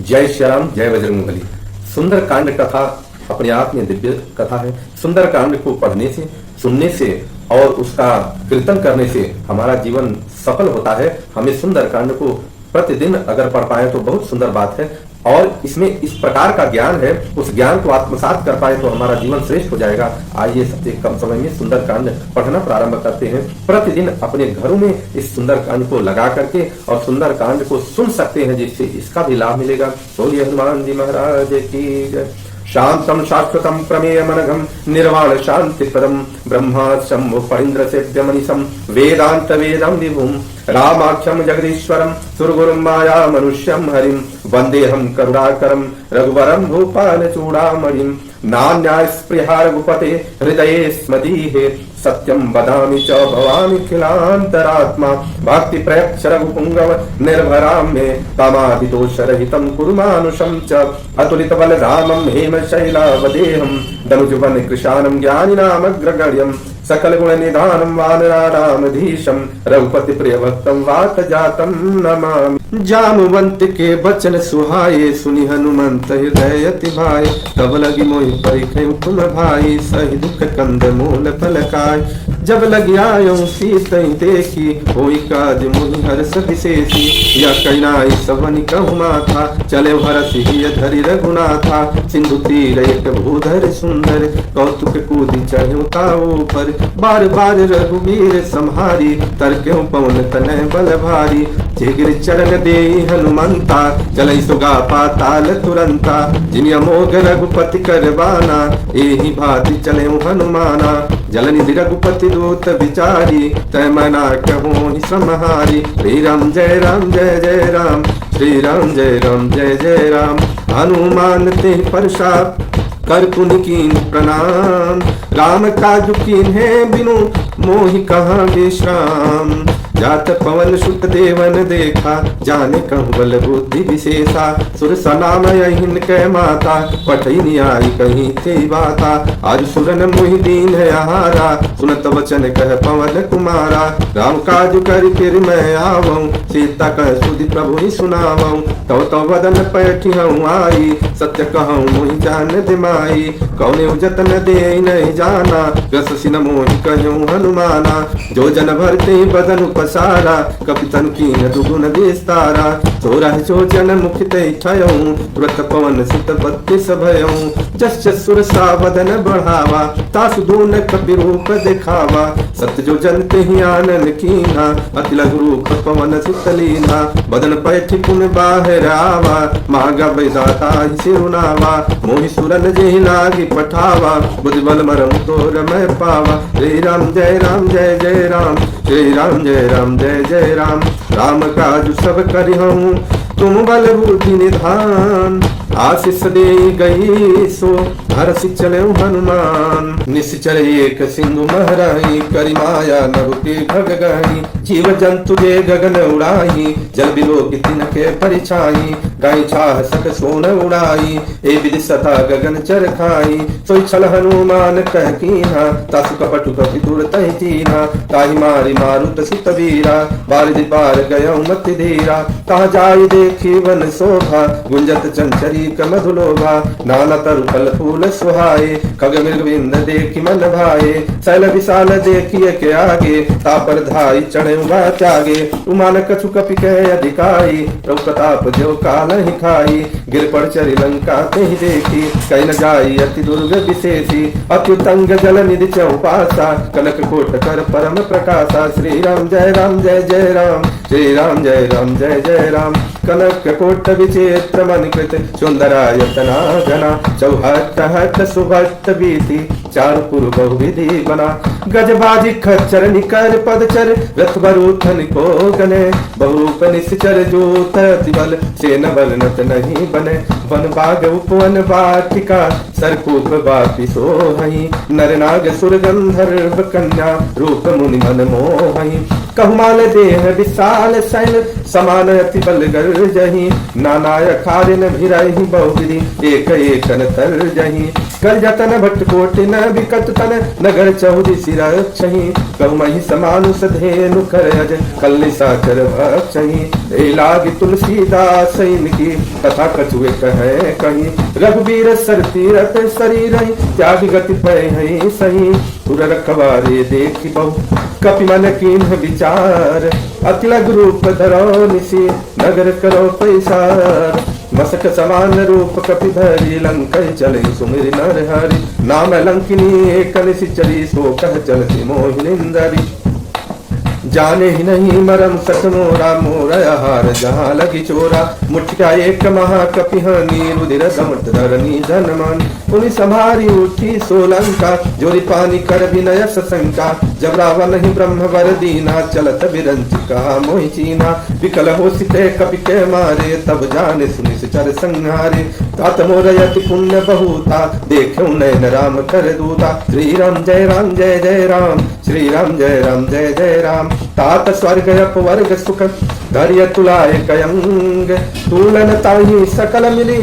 जय श्री राम, जय बजरंगबली। सुंदर कांड कथा अपने आप में दिव्य कथा है। सुंदर कांड को पढ़ने से, सुनने से और उसका कीर्तन करने से हमारा जीवन सफल होता है। हमें सुंदर कांड को प्रतिदिन अगर पढ़ पाए तो बहुत सुंदर बात है, और इसमें इस प्रकार का ज्ञान है, उस ज्ञान को आत्मसात कर पाए तो हमारा जीवन श्रेष्ठ हो जाएगा। आइए सबसे कम समय में सुंदर कांड पढ़ना प्रारंभ करते हैं। प्रतिदिन अपने घरों में इस सुंदर कांड को लगा करके और सुंदर कांड को सुन सकते हैं, जिससे इसका भी लाभ मिलेगा। बोलिए हनुमान जी महाराज की जय। शांतम शाश्वतम प्रमेयमनघम निर्वाण शांति पदम ब्रह्मा शंभु फणीन्द्र सेव्य मनीषम वेदांत वेदम विभुम रामाख्यम जगदीश्वरम सुरगुरुम माया मनुष्यम हरिम वंदेहम करुणाकरम रघुवरम भूपाल चूड़ामणिम नान्याय स्पृहा रघुपते हृदये स्मदीहे सत्यम वदामि च भवामि खिलांतरात्मा भक्ति प्रयक्ष रघुपुंगव निर्भरां मे कामादिदोषरहितं कुरु मानुषं च अतुलित बलधामं हेम शैलावदेहं दनुजुवन कृशानं ज्ञानिनामग्रगण्यं सकल गुण निधानं वानराणामधीशं रघुपति प्रिय भक्तं वात जातं नमामि। जानुवंत के बचन सुहाए सुनि हनुमंत हृदय अति भाए तब लगी मोहि परिखे तुम भाई सही दुख कंद मूल फलकाय जब लगी आयो सीत देखी होई काज मुनि हर्ष विशेषी या कैनाई सबनि कहु माथा चले भरत ही धरि रघुनाथा सिंधु तीर एक भूधर सुंदर कौतुक कूदि चढ़ो ताऊ पर बार बार रघुवीर संहारी तरक्यों पवन तनय बल भारी जिगिर चरण दे हनुमंता चलै सुगा पाताल तुरंता जिन अमोघ रघुपति करबाना एहि भांति चले हनुमाना जलनिधि रघुपति दूत विचारी तय मना कहो समहारी। श्री राम जय राम जय जय राम, श्री राम जय राम जय जय राम। हनुमान ते परशाप कर पुन कीन प्रणाम राम काजु कीन है बिनु मोहि कहाँ विश्राम जात पवन सुत देवन देखा जाने कहूँ बल बुद्धि विशेषा सुर सनाम यहिन कै माता पठई आई कहीं थे बाता आज सुरन मोहि दीन है आहारा सुनत वचन कह पवन कुमारा राम काज कर फिर मैं आवऊं सीता कह सुधि प्रभु ही सुनावऊं तव तव वदन पैठी हूँ आई सत्य कहूँ मोहि जान दिमाई कौने जतन दे नहीं जाना रस सिन मोहि कहूँ हनुमाना जो जन भरते बदन सारा कपितन कीन दुगुन विस्तारा चोरह चोचन मुखित ठयऊं तुरत पवन सुत बत्तीस भयऊं जस जस सुर सा वदन बढ़ावा तासु दून कपि रूप दिखावा सत्य जो जनते ही आनन कीना अति लघु रूप पवन सुत लीना बदन पैठ पुन बाहर आवा मागा बेदाता ही सिरुनावा मोहि सुरन जेहि लागी पठावा बुद्धि बल मरम तोर मैं पावा। श्री राम जय राम जय जय राम, श्री राम जय राम जय जय राम। राम काज सब करिहूँ तुम बल बुद्धि निधान आशीष दे गई सो हरसि चले हनुमान निश्चर एक सिंधु महराई करि माया नरुति भग गई जीव जंतु दे गगन उड़ाई जल बिलो की तिनके परिछाई गाय छाह सक सोन उड़ाई ए विधि सता गगन चर खाई सोई छल हनुमान कह कीना तासु कपटु कपि दूर तहि तीना ताहि मारि मारुत सुत वीरा बारिधि पार गयो मति धीरा कहाँ जाई देखी वन शोभा गुंजत चंचरी मधुलोभा नाना तरु फल फूल सुहाए खग मृग बिंद देखी मन भाए शैल विशाल देखिए के आगे तापर धाई चढ़े त्यागे उमान कछु कपि कह अधिकारी प्रभु प्रताप जो काल ही खाई गिर पड़ चरी लंका ते ही देखी कहीं न जाई अति दुर्ग विशेषी अत्युतंग जल निधि चौपासा कनक कोट कर परम प्रकाशा। श्री राम जय राम जय जय राम, श्री राम जय राम जय जय राम। कनक कोट विचित्र मन कृत सुंदरायतना जना चौहट हट सुभट बीती चारु पुर बहुविधि बना गजबाजी खच्चर निकर पदचर रथ बरूथन को गने बहुप निश्चर जूत बल सेन बल नत नहीं बने वन बाग उपवन वाटिका सरकूप बापी सोहई नर नाग सुर गंधर्व कन्या रूप मुनि मन मोहई कहुमाल देह विशाल शैल समान अति बल गर्जहि नानाय खारिन भिरहि बहुविधि एक एक तर जहि कर जतन भट्ट कोटिन विकट तन नगर चौधि सिरक्षहि कहुमहि समानुष धेनु कर अज कल्लि साकर भक्षहि ए लाग तुलसीदास की कथा कछुए कहे कहीं रघुवीर सर तीरथ शरीर त्याग गति पै है सही तुर रखवारे देखी बहु कपि मन कीन्ह विचार अतिलग रूप धरो निसी नगर करो पैसार मसक समान रूप कपि धरि लंक चले सुमिर नर हरि नाम लंकिनी एक निशिचरी सो कह चलती मोहिनिंदरी जाने ही नहीं मरम सत मोरा मोरहार जहाँ लगी चोरा मुठ्ठा एक महाकपिहानी रुधिर दमट धरनी धनमान उन्हीं संभारी उठी सोलंका जोरी पानी कर विनय सशंका जब रावण ही ब्रह्म वर दीना चलत विरंच कहा मोहि चीना विकल हो सिते कपि के मारे तब जाने सुनि चर संहारे तात मोर यति पुण्य बहुता देखो नयन राम कर दूता श्री राम जय राम जय जय राम श्री राम जय राम जय जय राम तात स्वर्ग अपवर्ग सुख धैर्य तुलाय कयंग तुलन ताहि सकल मिली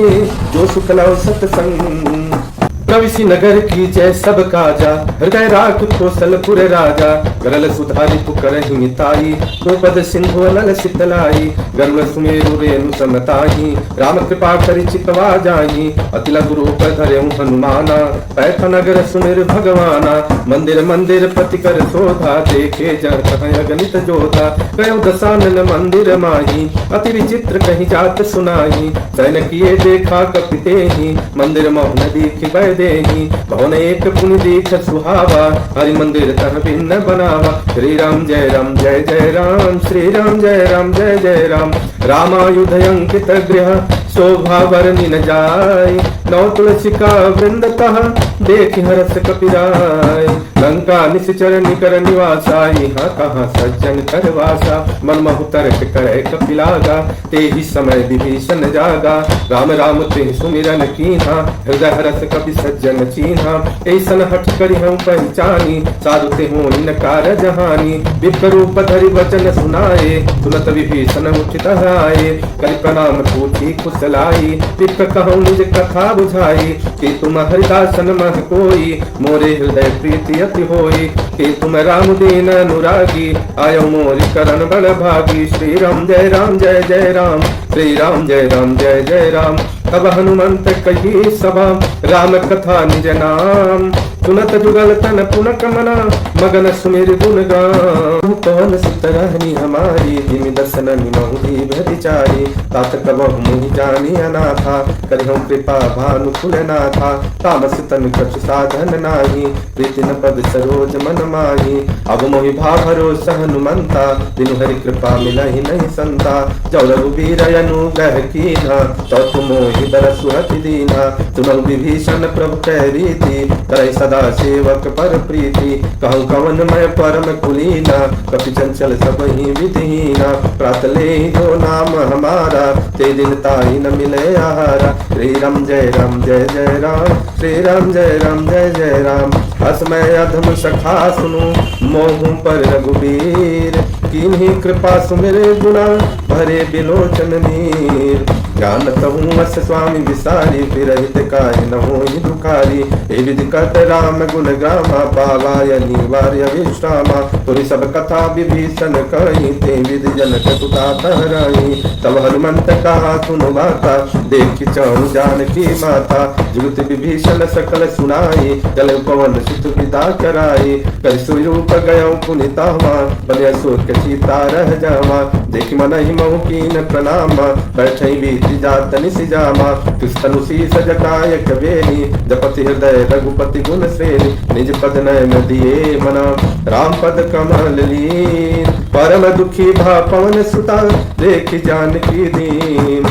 जो सुख लव सत्संग प्रविशि नगर की जय सब काजा हृदय राख कौशलपुर राजा गरल सुधारि पुकर हिमिताई गोपद सिंधु नल शीतलाई गरुड़ सुमेरु रेणु समताही राम कृपा करि चितवा जाही अति लघु रूप धरे हनुमाना पैठ नगर सुमिर भगवाना मंदिर मंदिर पति कर शोधा देखे जन कह गणित जोधा कयो दशानन मंदिर माही अति विचित्र कहीं जात सुनाही सैन किए देखा कपिते ही मंदिर मोहन दीखि वै देही भवन एक पुण्य दीख सुहावा हरि मंदिर तह भिन्न बनावा श्री राम जय राम जय जय राम श्री राम जय राम जय जय राम रामायुध अंकित गृह शोभा वर्णि न जाय नौ तुलसी का वृंद तह देख हरस कपिराय लंका निश्चर निकर निवासा यहाँ कहाँ सज्जन कर वासा मन महु तर्क करे कपिलागा ते ही समय विभीषण जागा राम राम ते सुमिरन कीन्हा हृदय हरस कपि सज्जन चीन्हा ऐसन हठ करि हम पहचानी साधु ते हो नकार जहानी विप्र रूप धरि वचन सुनाए सुनत विभीषण उठित आए करि प्रणाम पूछी कुशलाई विप्र कहूँ निज कथा बुझाई कि तुम हरिदासन मह कोई मोरे हृदय प्रीति अति होई कि तुम राम दीन अनुरागी आयो मोरि करण बल भागी श्री राम जय राम जय जय राम श्री राम जय राम जय जय राम तब हनुमंत कही सभा राम कथा निज नाम सुनत जुगल तन पुन कमना मगन सुमिर गुण गाम कौन सुत रहनी हमारी जिमि दर्शन निमहुदी भरिचारी तात कबहु मुहि जानी अनाथा करिहु कृपा भानु कुलनाथा तामस तन कछु साधन नाही प्रीति न पद सरोज मन माही अब मोहि भाव भरोसा हनुमंता बिनु हरि कृपा मिलहि नहीं संता जौ रघुबीर अनुग्रह कीन्हा तो तुमोहि दर सुहति दीन्हा सुनहु विभीषण प्रभु कह रीति करहि सदा सेवक पर प्रीति कहूँ कवन मैं परम कुलीना कपि चंचल सब ही विधिहीना प्रात ले जो नाम हमारा ते दिन ताई न मिले आहारा श्री राम जय राम श्री राम जय जय राम हस मैं अधम सखा सुनु मोहू पर रघुबीर किन्हीं कृपा सुमिरे गुना भरे बिलोचन नीर जानत हूँ अस स्वामी विसारी फिर हित काय न हो दुखारी ए विधि कत राम गुण ग्रामा पावाय निवार्य विश्रामा तुरी सब कथा विभीषण कही ते विधि जनक सुता तहराई तब हनुमंत कहा सुनो माता देख चाहूं जानकी माता जुगत विभीषण सकल सुनाई जल पवन सुत विदा कराई कर स्वरूप गयो पुनितामा बलिया सोच सीता रह जावा देख मन ही महु कीन प्रणामा बैठई बीत जात निजामा कृष्ण शीस जटाय कवेनी जपति हृदय रघुपति गुण श्रेणी निज पद नयन दिए मना राम पद कमल लीन परम दुखी भा पवन सुता देख जानकी दीन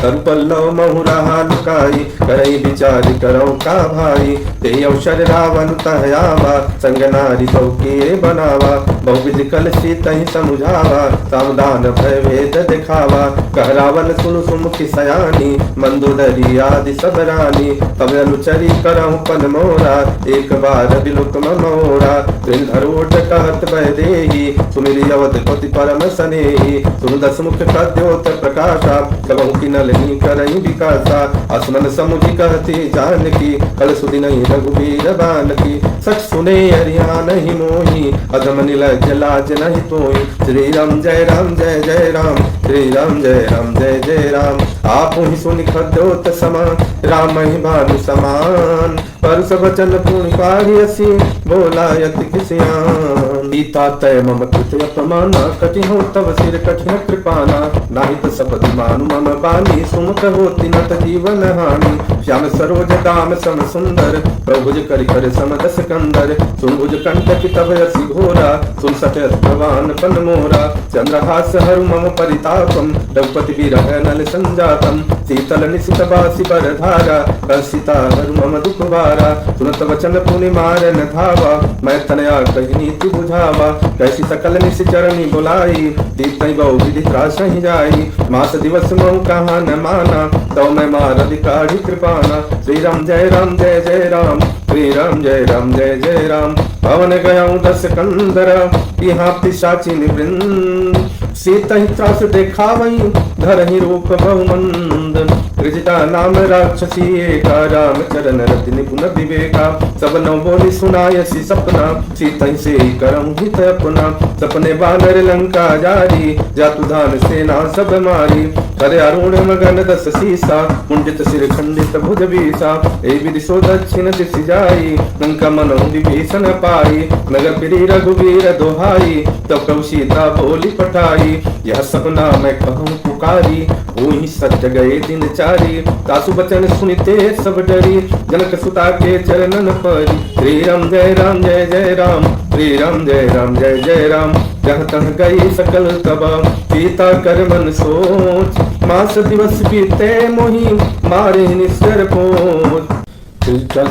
तरु पल्लव महुरा लुकाई, करई विचार करो का भाई, ते अवसर रावण तह आवा, संग नारी बहु के बनावा, बहुविध कल सीतहि समुझावा, सावधान भय भेद दिखावा, कह रावण सुनु सुमुखी सयानी, मंदोदरी आदि सब रानी, तब अनुचरी करहु पन मोरा, एक बार बिलुक मोरा, धरोट कहत बह देही, सुमिरि अवधपति परम सनेही, सुनु दस मुख कद्योत प्रकाशा, कबहु की नलनी करई विकासा, आसमन समुझी कहती जानकी, कल सुदिनहि रघुबीर बानकी, सच सुने हरिया नहीं मोही, अधम निलज्ज लाज नहीं तोई, श्री राम जय राम जय जय राम, श्री राम जय राम जय जय राम, आप ही सुनि खद्योत समान, राम ही भानु समान, पर सब वचन पूर्ण पारियसी, बोला यति किसियान, गीता तय मम कृत अपमाना, कटिहु तव सिर कठिन कृपाना, नाही तो सपति मानु मम बानी, सुमुख होति नत जीवन हानि, श्याम सरोज दाम सम सुंदर, प्रभुज करि कर सम दस कंदर, सुनभुज कंठ तब यसी घोरा, सुन सटत भगवान पन मोरा, चंद्रहास हरु मम परितापम, रघुपति विरह नल संजातम, शीतल निशित बासी पर धारा, सीता हरु मम दुख बारा, सुनत वचन पुनि मारन धावा, मैं तनया कही नीति बुझावा, कैसी सकल निश चरणी बुलाई, दीप्तहि बहु विधि त्रासहि जाई, मास दिवस महु कहा न माना, तौ मैं मार अधिकारी कृपाना, श्री राम जय राम जय जय राम, श्री राम जय राम जय जय राम, पवन गयाऊं दस कंदर, यहाँ पिशाची निवृंद, सीता ही त्रास देखावई, धरहि रूप बहुमंद, त्रिजटा नाम राक्षसी एका, राम चरण रति निपुण विवेका, सब नौ बोली सुनायसी सपना, सीता ही से करम हित अपना, सपने बानर लंका जारी, जातु धान सेना सब मारी, करे अरुण मगन दस सीसा, कुंडित सिर खंडित भुज बीसा, ए विधि सो दक्षिण दिशि जाई, लंका मनो विभीषण पाई, नगर फिरी रघुवीर दोहाई, तब प्रभु सीता बोली पठाई, यह सपना मैं कहूँ पुकारी, वही सत्य गए दिन चारी, तासु बचन सुनिते सब डरी, जनक सुता के चरणन परी, श्री राम जय राम जय जय राम, श्री राम जय राम जय जय राम, जहाँ तह गई सकल तबा, सीता कर मन सोच, मास दिवस बीते मोही, मारे निश्चर पोच,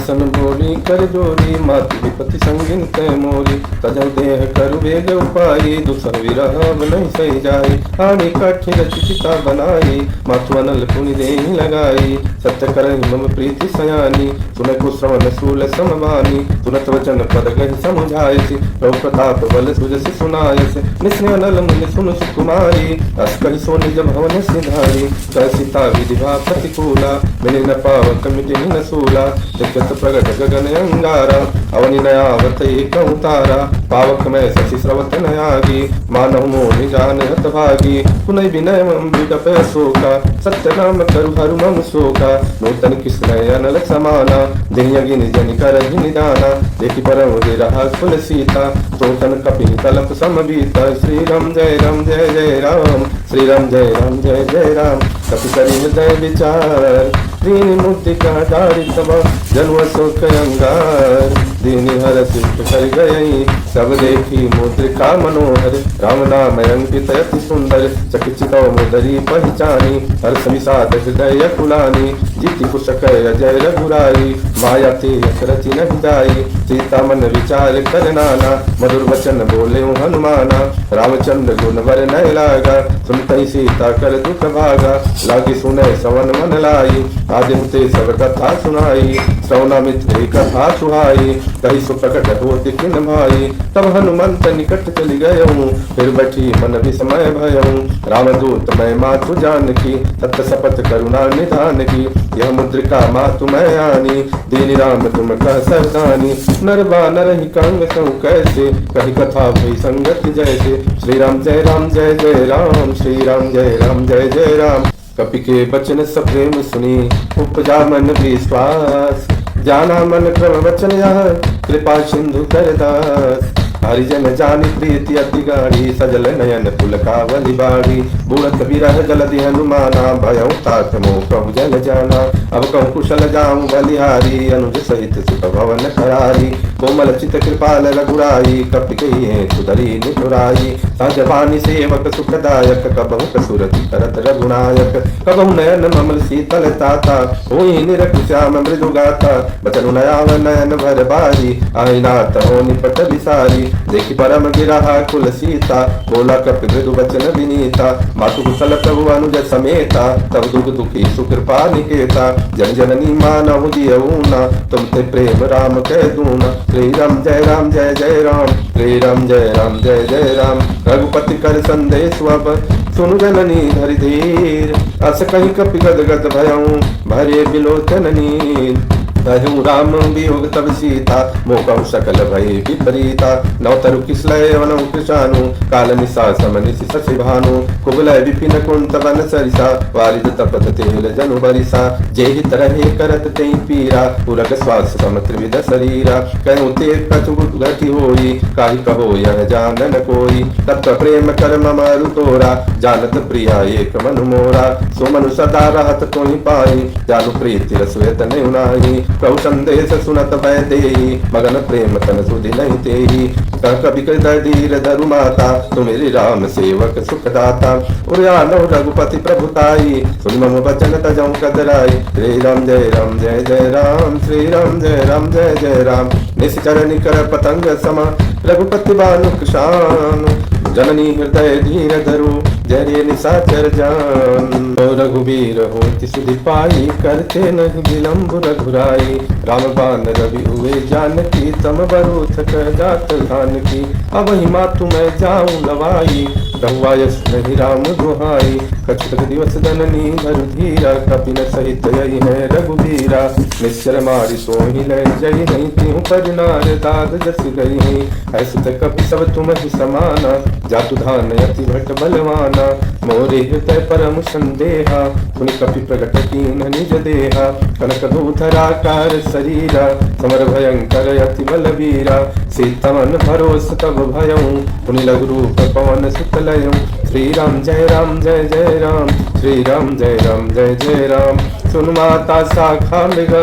सन बोली कर जोरी, मातु विपति संगिन तय मोरी, तजल देह करु वेग उपाई, दुसर विरह नहीं सही जाई, हानि काठी रचिता बनाई, मातु अनल पुनि देहि लगाई, सत्य करहि मम प्रीति सयानी, सुन कुश्रवण शूल समवानी, सुनत वचन पद गहि समुझायसि, प्रभु प्रताप बल सुजसि सुनायसि, निस्ने अनल मुनि सुनु सुकुमारी, अस कहि सो निज भवन सिधारी, सीता विधिभा प्रतिकूला, मिले न पावक मिटे न सूला, जगत प्रगट गगन अंगारा, अवनि नयावत एक उतारा, पावक में शशि स्रवत नयागी, मानव मोहि जान हत भागी, पुनः विनय मम विडप शोका, सत्य नाम करु हरु मम शोका, नूतन किसनय अनल समाना, दिन यगिन जनि करहि निदाना, देखि परम विरह कुल सीता, तोतन कपि तलप समबीता, श्री राम जय राम जय जय राम, श्री राम जय राम जय जय राम, कपि करि हृदय विचार, दीन मुक्तिका दारितम, जन्म शोक अंगार, दीनि हर शिष्ट कर गयई, सब देखी मुद्रिका मनोहर, राम नाम अंकित अति सुंदर, चकित मुदरी पहचानी, हर्ष विषाद हृदय कुलानी, जीति कुशक अजय रघुराई, माया ते रचि नहीं जाई, सीता मन विचार कर नाना, मधुर वचन बोले हनुमाना, रामचंद्र गुण वर नय लागा, सुनतहि सीता कर दुख भागा, लागी सुनय श्रवण मन लाई, आदित्य सब कथा सुनाई, श्रवणा मित्र कथा सुहाई, कही सो प्रकट होति किन भाई, तब हनुमंत निकट चली गयऊँ, फिर बैठी मन विस्मय भयऊँ, रामदूत मैं मातु जानकी, तत् शपथ करुणा निधान की, यह मुद्रिका मातु मैं आनी, दीनि राम तुम कह सरदानी, नर बानर ही कंग कहूँ कैसे, कही कथा भई संगत जैसे, श्री राम जय राम जय जय राम, श्री राम जय राम जय जय राम, कपि के बचन सब प्रेम सुनी, उपजा मन विश्वास, जाना मन क्रम वचन यह, कृपा सिंधु कर दास, हरिजन जानी प्रीति अति गाढ़ी, सजल नयन पुलकावली बाड़ी। बूढ़त बिरह जलधि हनुमाना, भयउ तात मोह कहु जन जाना। अब कहूँ कुशल जाऊँ बलिहारी, अनुज सहित सुख भवन करारी। कोमल चित कृपाल रघुराई, कपि कहिए सुधरी निठुराई। सहजवानी सेवक सुखदायक, कबहु कसुरति करत रघुनायक। कबहु नयन ममल शीतल ताता, होई निरख श्याम मृदु गाता। बचनु नयाव नयन भर बारी, आई नाथ हो निपट विसारी। देखि परम गिरहा कुल सीता, बोला कपि मृदु वचन विनीता। मातु कुशल प्रभु अनुज समेता, तब दुख दुखी सुकृपा निकेता। जन जननी मानहु जियऊना, तुम ते प्रेम राम कह दूना। श्री राम जय राम जय जय राम, श्री राम जय राम जय जय राम। रघुपति कर संदेश अब, सुनु जननी धरि धीर। अस कहीं कपि गद गद भयऊँ, भरे बिलोचन नीर। कहूँ राम वियोग तब सीता, मोह सकल भय विपरीता। नवतरु किसलय वनौ कृशानु, काल निशा समनिशि शशि भानु। कुबलय विपिन कुंत वन सरिसा, वारिद तपत तेल जनु बरिसा। जेहि तरहे करत तेहि पीरा, उरग श्वास सम त्रिविध शरीरा। कहूँ ते कछु घटी होई, काहि कहो यह जानन कोई। तप्त प्रेम कर मम अरु तोरा, जानत प्रिया एक मनु मोरा। सो मनु सदा रहत तोहि पाई, जानु प्रीति रसवेत नहीं उनाई। प्रभु संदेश सुनत भय देहि, मगन प्रेम तन सुधि नहीं तेहि। कभी धीर धरु माता, तुमेरी राम सेवक सुखदाता। उर्यानौ रघुपति प्रभुताई, सुनि मम बचन तजौ कदराई। श्री राम जय राम जय जय राम, श्री राम जय राम जय जय राम। निश्चर निकर पतंग सम, रघुपति बानु कृशानु। जननी हृदय धीर धरु, जय निशाचर जान। रघुबीर होति सुधि पाई, करते नहीं विलम्ब रघुराई। राम बान रवि हुए जानकी, तम बरु थक जात धान की। अब ही मातु मैं जाऊं लवाई, रहुआयस नहीं राम दुहाई। कछुक दिवस जननी धरु धीरा, कपिन सहित यही है रघुबीरा। निश्चर मारी सोहि लय जय नहीं, त्यों पर नार दाद जस गई नहीं। ऐसुत कपि सब तुम ही समाना, जातु धान अति भट बलवाना। मोरे हृदय परम संदेहा, सुनि कपि प्रगट कीन निज देहा। कनक दूधराकार शरीरा, समर भयंकर अति बलवीरा। सीतवन भरोस तब भयऊँ, पुनि लघु रूप पवन सुतलयऊँ। श्री राम जय राम जय जय राम, श्री राम जय राम जय जय राम। सुन माता शाखा मृग,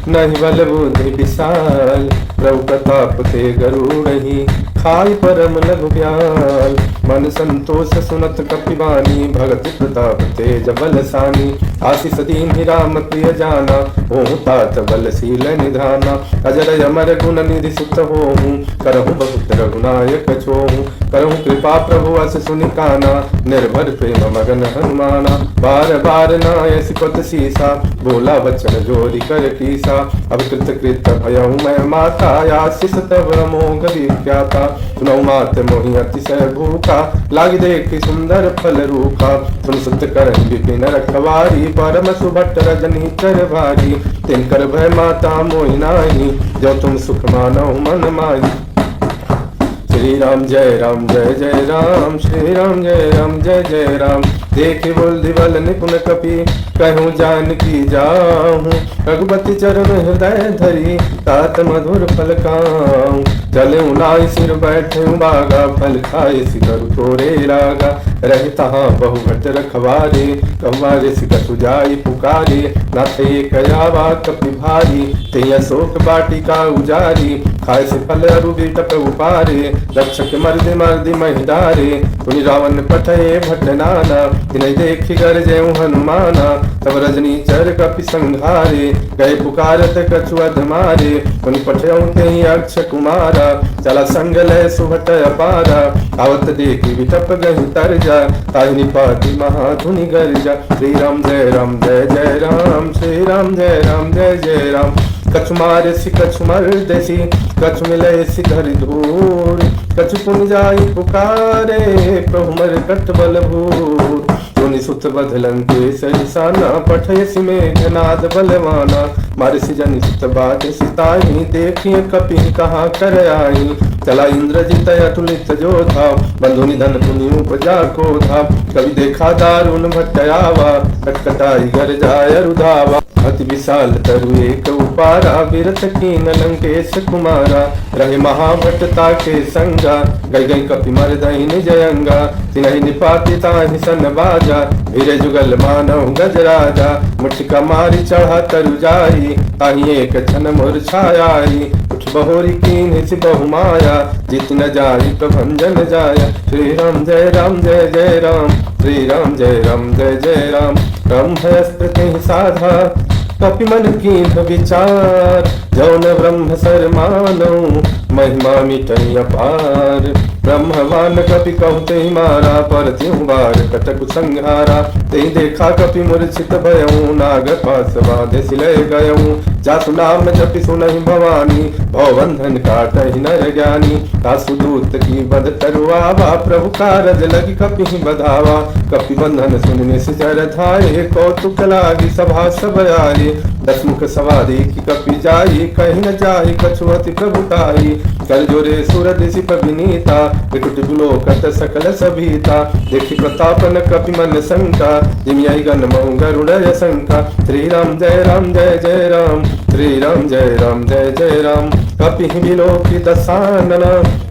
नहीं बल बुद्धि विशाल। प्रभु प्रताप ते गरुड़हि, खाई परम लघु ब्याल। मन संतोष सुनत कपिवानी, भगति प्रताप तेज बलसानी। आशीष दीन्हि राम प्रिय जाना, होहु तात बलशील निधाना। अजर अमर गुण निधि सुत होहु, करहु बहुत रघुनायक छोहु। करहु कृपा प्रभु अस सुनि काना, निर्भर प्रेम मगन हनुमाना। बार बार नाय सिपत सीसा, बोला वचन जोरी कर कीसा। अब कृत कृत भयहु मैं माता, आशीष तब अमोघ विख्याता। सुनौ मात मोहि अतिशय भूखा, लागी देखि सुंदर फल रूखा। सुन सुत करहि विपिन रखवारी, परम सुभट रजनी कर भारी। तिनकर भय माता मोहि नाही, जो तुम सुख मानौ मन माही। श्री राम जय राम जय जय राम, श्री राम जय राम जय जय राम। देखि बोल दिवल निपुण कपि, कहूँ जानकी जाहूँ। रघुपति चरण हृदय धरी, तात मधुर फल खाऊं। चले नाई सिर बैठे बागा, फल खाए सिकर तोरे लागा। रहे तहाँ बहु भट रखवारे, कव्वारे सिकर सुजाई पुकारे। नाथ एक आवा कपि भारी, ते अशोक बाटिका उजारी। खाए से फल अरु बिटप उपारे, रक्षक मर्दि मर्दि महिदारे। सुनि रावण पठये भट नाना, तिन्हि देखि गरजेउ हनुमाना। तब रजनी चर कपि संघारे, गए पुकारत कछु अधमारे। सुनि पठयउ तेहि अक्ष कुमारा, चला संग लय सुभट अपारा। आवत देखि विटप गहि तरजा, ताहि निपाति महाधुनि गर्जा। श्री राम जय राम जय जय राम, श्री राम जय राम जय जय राम। कछु मारे सि कछु मर्देसी, कछु मिले सि धरि धूर। कछु पुनि जाई पुकारे, प्रभु मर कट बल भूर। सुनि सुत बधलन के सरिसाना, पठय सि मेघनाद बलवाना। मारे सि जनि सुत बाटे सिताई, देखिए कपि कहाँ कर आई। चला इंद्रजित अतुलित जोधा, बंधु निधन पुनि उपजा को था। कभी देखा दारुण भट्टयावा, कटकटाई गर जाय रुधावा। अति विशाल तरु एक पारा, विरत कीन लंकेश कुमारा, रहे महाभट्टता के संगा, गई गई कपि मर दही निज अंगा, तिनहि निपाति ताहि सन बाजा, वीर जुगल मानव गजराजा, मुठिका मारी चढ़ा तरु जाई, ताहि एक क्षण मूर्छाई, उठ बहोरी कीन सि बहु माया, जित न जाई प्रभंजन जाया। श्री राम जय राम जय जय राम, श्री राम जय राम जय जय राम, राम भयस्पति साधा कपि मन कीन्ह विचार, जौन ब्रह्म सर मानो महिमा मिटई अपार, ब्रह्मवान कपि कहते मारा, पर त्यों बार कटक संहारा, ते देखा कपि मूर्छित भयऊ, नाग पास बाधे सिलय गयऊ, जासु नाम जपि सुनहि भवानी, भवबंधन काटहि नर ज्ञानी, तासु दूत की बद तरुआवा, प्रभु कारज लगी कपि बधावा, कपि बंधन सुन निश्चर धाये, कौतुक लागी सभा सब आये, दसमुख सवारी की कपि जाई, कहीं न जाई कछुअति प्रभुताई, कर जोरे सुर दिशि विनीता, विकुट विलोकत सकल सभीता, देखि प्रतापन कपि मन शंका, जिमियाई गण महु गरुड़य शंका। श्री राम जय राम जय जय राम, श्री राम जय राम जय जय राम, कपि विलोकित सानन,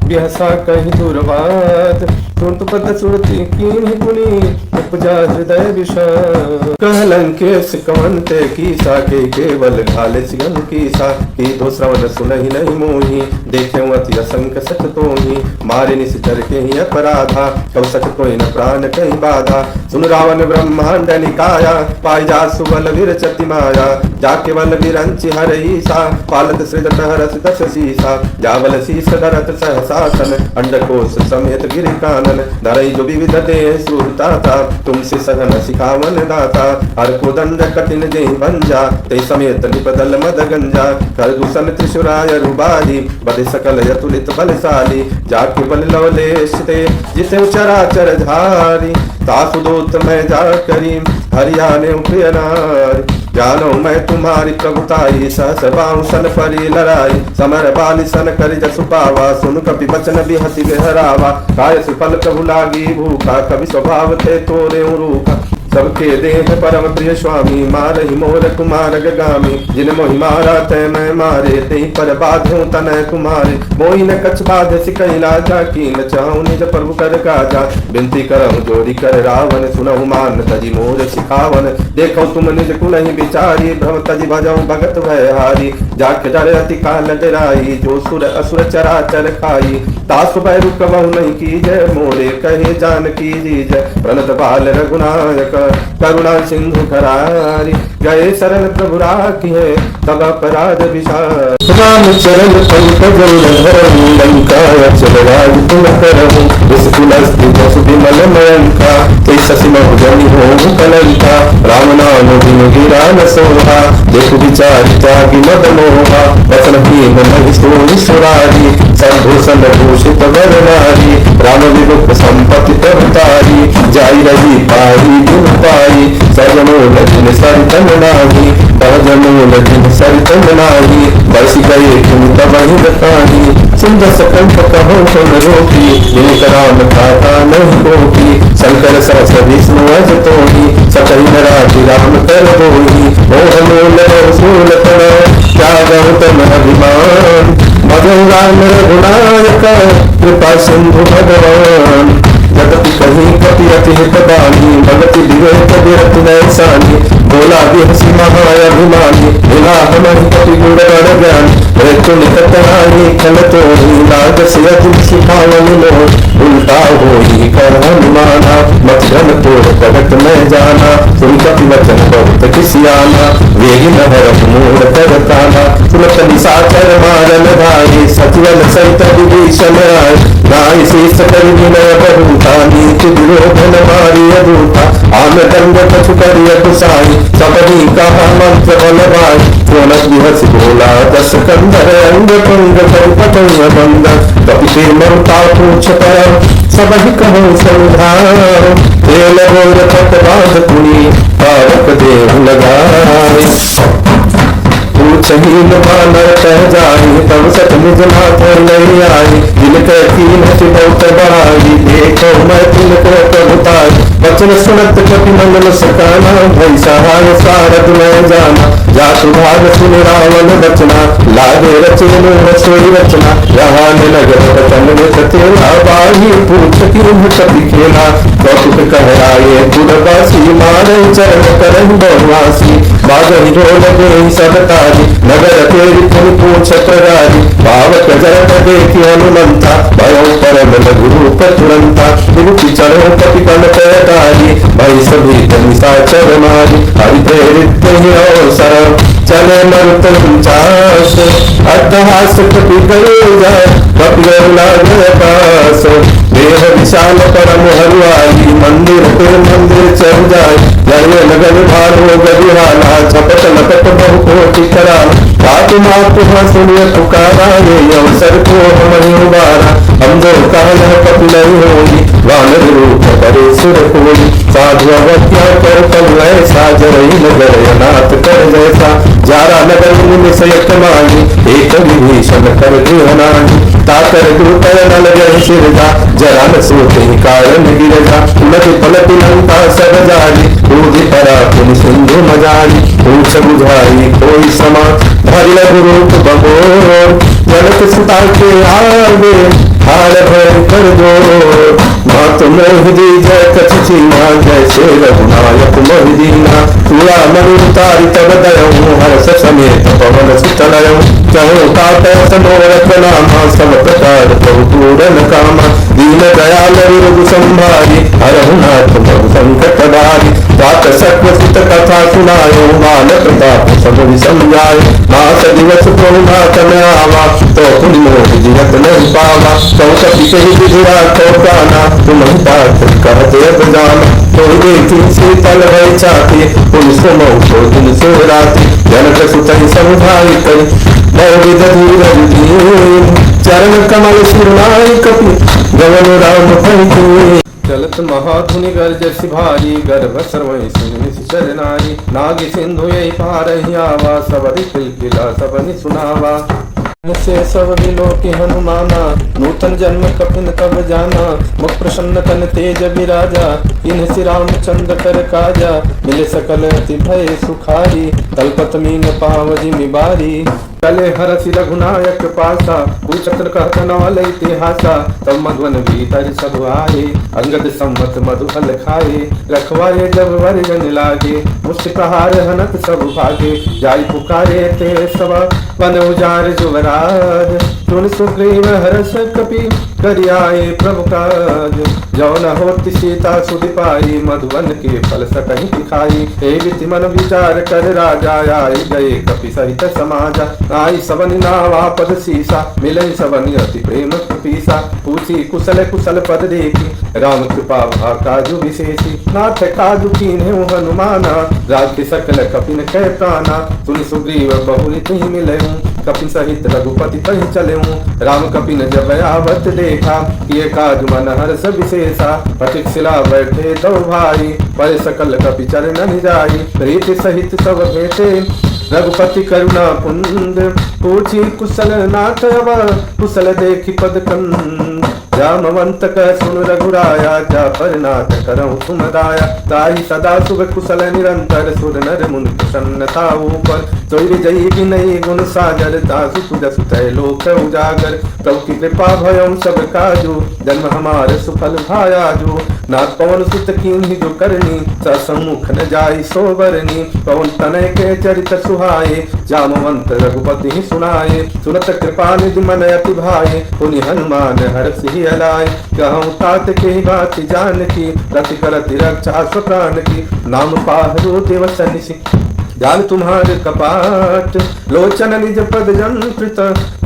बिहसा कहीं दुर्वाद, सुनत पद सुरति कीन्हि पुनि, उपजा हृदय विषाद, कह लंकेश कवंते कीसा, के केवल घाले सिगन कीसा, की दो श्रवण सुनहि नहीं मोही, देखे अति असंख सत तोही, मारे निश्चर के ही अपराधा, कब सक कोई न प्राण कहीं बाधा, सुन रावण ब्रह्मांड निकाया, पाई जा सुबल विरचति माया, जाके बल विरंचि हर ईसा, पालत सृजत हरस दस सीसा, जावल शीस धरत सहसासन, अंडकोश समेत गिरि कानन, धरई जो विविध देह सुरता था, तुमसे सघन सिखावन दाता, हर को दंड कठिन जेहि भंजा, ते समेत निपदल मद गंजा, कर दूषण त्रिशुराय रुबारी, बधे सकल यतुलित बलशाली, जाके बल लवलेश ते, जिसे चराचर धारी, तासु दूत मैं जा करी, हरियाणे प्रिय नारी, जानो मैं तुम्हारी प्रभुताई, सहस बाहु सन परी लड़ाई, समर बाली सन करि जसु पावा, सुन कपि बचन बिहति बिहरावा, काय सुफल प्रभु लागी भूखा, कवि स्वभाव थे तोरे रूखा, सबके देह परम प्रिय स्वामी, मारहि मोर कुमार गगामी, जिन मोहि मारा तै मैं मारे, ते पर बाधो तनय कुमारे, मोहि न कछ बाध सिकहि लाजा, कीन चाहु निज प्रभु कर काजा, बिनती करहु जोड़ी कर रावण, सुनहु मान तजि मोर सिखावन, देखो तुम निज कुलहि बिचारी, भ्रम तजि भजऊ भगत भयहारी, जाके डर अति काल डराई, जो सुर असुर चराचर खाई, तासु भय रुकबहु नहीं कीजय, मोरे कहे जानकी जीजय, प्रणत बाल रघुनायक, करुणा सिंधु करारी, गए शरण प्रभु राखी है, तब अपराध विचार, राम चरण पंकज धरहु, लंका अचल राज तुम करहु, इस कुलस्ति जसु विमल मयंका, ते शशि महुजनि होहु कलंका, राम नाम बिनु गिरा न सोहा, देखु विचार त्यागी मद मोहा, वचन भीम नहीं सोई सुरारी, सर्वभूषण भूषित वर नारी, राम विमुख संपत्ति प्रभुतारी, जाई रही पाई गुण पाई, सर्वमूल जिन सरितन नाही, बहुजमूल जिन सरितन नाही, बरसी गए तुम तब ही बताही, सुंदर सकंठ कहो तुम रोकी, जिनक राम खाता नहीं कोकी, शंकर सहस विष्णु अज तोही, सकहि नराधि राम कर बोही, मोह मूल रसूल तन, त्यागहु तम अभिमान, भजौ राम रघुनायक, कृपा सिंधु भगवान, जगति कहीं कपि अति हित बानी, भगति विवेक विरत नैसानी, बोला बिहसी महाअभिमानी, बिना हमहि कपि गुण गण ज्ञान, मृत्यु निकट हानि खल तोहि, नाग सियति सिखावन मोहि, उल्टा होई कर हनुमाना, मत जन तोर प्रगट मैं जाना, सुन कपि वचन बहुत किसियाना, वेगी न हरख मूढ़ कर ताना, सुनत निशाचर मारन भाई, सचवन सहित विभीषण आए, नाई शीस करि विनय बहुता, नीति दुर्योधन मारिय दूता, आम दंड कछु करिय कुसाई, सबहि कहा मंत्र बलवाई, क्रोनस बिहस बोला दस कंधर, अंग पंग कर पतंग बंदर, कपि सिर मरुता पूछ पर, सबहि कहो समझाओ, तेल गोर तक बाध कुनी, तारक देव लगाई, पूछहीन बानर कह जाई, तब सत निज नाथ नहीं आई, जिनके कीन बहुत बढ़ाई, देखो मैं तिनको प्रभुताई, वचन सुनत कपि मंगल सकाना, भई सहाय सारद मैं जाना, जा सुधार सुन रावण बचना, लागे रचन रसोई रचना, यहाँ नगर बचन में सतेरा, बाही पूछ की कपि खेला, कौतुक कह आए पुरवासी, मारे चरण करन बहुवासी, बागही ढोल गई सब तारी, नगर तेरी तुम पूछत रारी, पावक जरत देखी हनुमंता, भयो परम लघुरूप तुरंता, विमुक्ति चढ़ो कपि कन पैतारी, भई सभी निशाचर मारी, हरि प्रेरित ही अवसर, चले मरुत चास, अट्टहास कपि गरुजा, कपि गरुलागे पास, देह विशाल परम हरुआली, मंदिर फिर मंदिर चढ़ जाए, जय नगर भालो गदिहाला, झपट लपट बहु कोटि कराला, बात मातु सुनिय पुकारा, ये अवसर को हम उबारा, हम दो काल कपि नहीं होई, वानर रूप करे सुर कोई, साधु अवज्ञा कर पल ऐसा, जरई नगर अनाथ कर जैसा, जारा नगर निमिषयक माही, एक विभीषण कर गृहनाही, ताकर दूतर न लगे सिरजा, जरा न सोते कारण गिरजा, उलट पलट लंका सब जारी, क्रोधि पराक्रम सिंधु मजारी, पूछ बुझाई कोई समा, धरि लघु रूप बहोर, जनक सुता के आगे, हार भय कर दो, मात मोहि दीजय कछ छीना, जैसे रघुनायक मोहि दीना, तुरा मनु तारि तब दयऊ, हर्ष समेत पवन सुत लयऊ, चहु काटै मनोरथ नामा, सब प्रकार प्रभु पूरन कामा, दीन दयाल रघु संभारी, हरहु नाथ प्रभु संकट भारी, तात सत्व सुत कथा सुनायो, मान प्रताप सब समझायो, मास दिवस प्रभु नाथ में आवा, तो पुनि मोहि जीवत नहीं पावा, कपि कही विधुरा कौकाना, तुम पाठ कहते अब जाना, तो देखी शीतल भय चाती, पुलिस मऊ को दिन सो राती, जनक सुत समुझाई करी, बहुविध धीरज दीन, चरण कमल शिरोनाई कपि, गगन राम फल चलत महाधुनि गर्ज सिभारी, गर्भ सर्वै सुन नारी, नाग सिंधु यही पार आवा, सबरि किलकिला सबनि सुनावा, से सब विलोकी हनुमाना, नूतन जन्म कपिन तब जाना, मुख प्रसन्न तन तेज विराजा, इन श्री रामचंद्र कर काजा, मिले सकल अति भय सुखारी, तलपत मीन पाव जिमि बारी, कले हरसि रघुनायक पासा, कुचक्र कहत नवल इतिहासा, तब मधुवन भीतर सब आए, अंगद सम्मत मधुफल खाए, रखवाए जब वर्जन लागे, मुष्टि प्रहार हनत सब भागे, जाई पुकारे ते सब वन उजार जुवराज, सुन सुग्रीव हरस कपि करियाए प्रभु काज, जौन होति सीता सुधि पाई, मधुवन के फल सकहि दिखाई, एविति मन विचार कर राजा, आई गए कपि सहित समाजा, आई सबनि नावा पद सीसा, मिलई सबनि अति प्रेम पीसा, पूछी कुशल कुशल पद देखी, राम कृपा भा काजु विशेषी, नाथ काजु कीन्हु हनुमाना, राज सकल कपिन कह प्राणा, सुनि सुग्रीव बहुरित ही मिलऊँ, कपि सहित रघुपति तहि चलऊँ, राम कपिन जब आवत देखा, किए काज मन हर्ष विशेषा, पटिक शिला बैठे दो भाई, पर सकल कपि चरण जाई, प्रीति सहित सब भेटे, रघुपति करुणा पुंद, पूछी कुशल नाथ अब, कुशल देखी पद कंद, जामवंत कह सुन रघुराया, जा पर नाथ करहु सुमदाया, ताहि सदा शुभ कुशल निरंतर, सुर नर मुनि प्रसन्नता ऊपर, सोई जई विनयी गुण सागर, दासु तुजस तय लोक उजागर, प्रभु की कृपा भयम सब काजू, जन्म हमार सुफल भायाजू, नाथ पवन सुत कीन्ही जो करनी, ससमुख न जाई सोबरनी, पवन तनय के चरित सुहाए, जामवंत रघुपति ही सुनाए, सुनत कृपा निधि मन अति भाए, पुनि हनुमान हरषि अलाय, कहूँ तात के बात जान की, रति करति रक्षा स्वप्राण की, नाम पाहरो देवसन जान तुम्हारे कपाट, लोचन निज पद जंत्रित,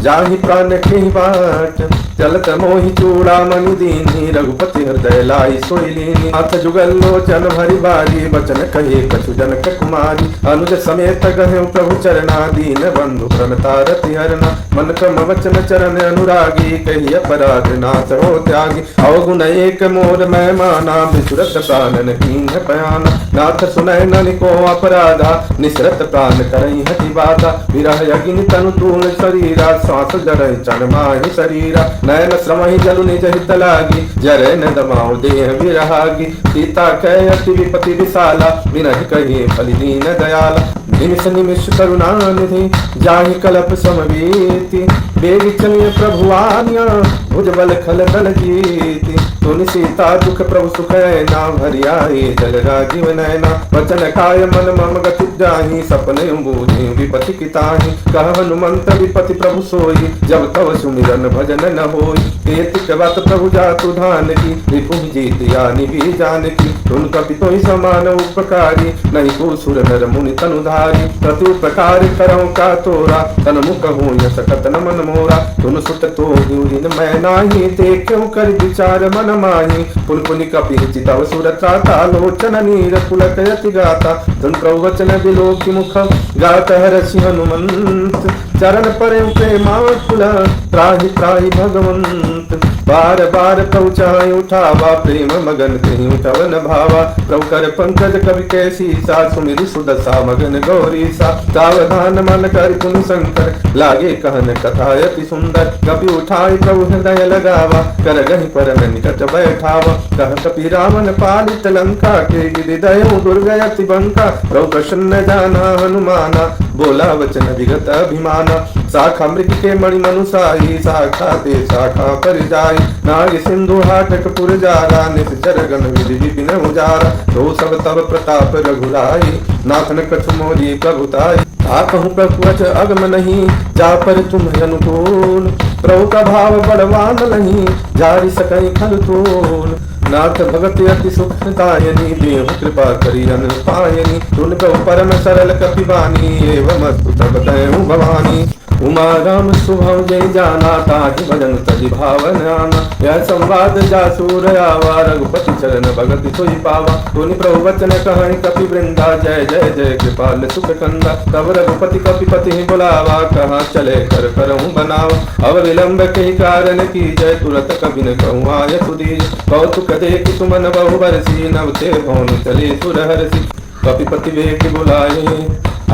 जाहि प्राण के बाट, चलत मोहि चूड़ामणि दीन्ही, रघुपति हृदय लाई सोई लीनी, हाथ जुगल लोचन भरि बारी, बचन कहे कछु जनक कुमारी, अनुज समेत गहे प्रभु चरना, दीन बंधु प्रणता रति हरना, मन क्रम वचन चरण अनुरागी, कही अपराध नाथ हो त्यागी, अवगुण एक मोर मैं माना, विसुरत प्राणन कीन्ह पयाना, नाथ सुनय ननिको अपराधा, निसरत प्राण करई हति बाधा, विरह अग्नि तनु तूल शरीरा, सांस जरई चन माहि शरीरा, नयन श्रमहि जलु निज हित लागी, जरै न दमाउ देह विरहागी, सीता कै अति विपति विशाला, विनहि कहि फलि दीन दयाला, निमिष निमिष करुणा निधि जाहि कलप समवेति बेग चलिए प्रभु आज्ञा भुजबल खल बल जीति तुनि सीता दुख प्रभु सुख ना भरियाए जल राजीव नैना वचन काय मन मम गति जाहि सपने बूझी विपति किताहि कह हनुमंत विपति प्रभु सोई जब तव सुमिरन भजन न होई केतिक बात प्रभु जातु धान की रिपु जीत यानि भी जान की तुम कपितों समान उपकारी नहीं को सुर नर मुनि तनुधारी प्रति प्रकार करऊं का तोरा तन मुख हो सकत न मन मोरा तुम सुत तो गिन मैं नाही देखूं कर विचार मन माही पुन पुनि कपि चितव सुरता लोचन नीर पुलक यति गाता तुम प्रवचन बिलोक मुख गात हरसि हनुमंत चरण पर प्रेमाकुल त्राहि त्राहि भगवंत बार बार पहुँचाई उठावा प्रेम मगन कहीं उठवन भावा प्रभु कर पंकज कवि कैसी सा सुमिरि सुदशा मगन गौरी सा सावधान मन कर पुन शंकर लागे कहन कथा अति सुंदर कपि उठाई प्रभु हृदय लगावा कर गहि पर निकट बैठावा कह कपि रावण पालित लंका के हृदय दुर्गयति बंका प्रभु प्रसन्न जाना हनुमाना बोला वचन विगत अभिमाना शाखा मृग के मणि मनुसाई शाखा ते शाखा पर जाई नाग सिंधु हाटक पुर जारा निश्चर गण विधि विपिन उजारा तो सब तब प्रताप रघुराई नाथन कछु मोरी प्रभुताई आपहु प्रभु अगम नहीं जा पर तुम अनुकूल प्रभु का भाव बड़वान नहीं जारी सकई खल तोल नाथ भगत अति सुखदायनी देव कृपा करी अन पायनी तुन कहो परम सरल कपिवानी एवं अस्तुत बताऊं भवानी उमा राम सुभव जय जाना ताहि भजन तजि भावन आना यह संवाद जासूर आवा रघुपति चरण भगति सोई पावा तुनि प्रभु वचन कहहि कपि वृंदा जय जय जय कृपाल सुख कंदा तब रघुपति कपिपति बुलावा कहाँ चले कर करऊं बनावा अब विलंब के कारण की जय तुरत कभी न कहूँ आय सुदीज कौतुक देख सुमन बहु बरसी नवते भवन चले सुर हरसी कपिपति वेग बुलाए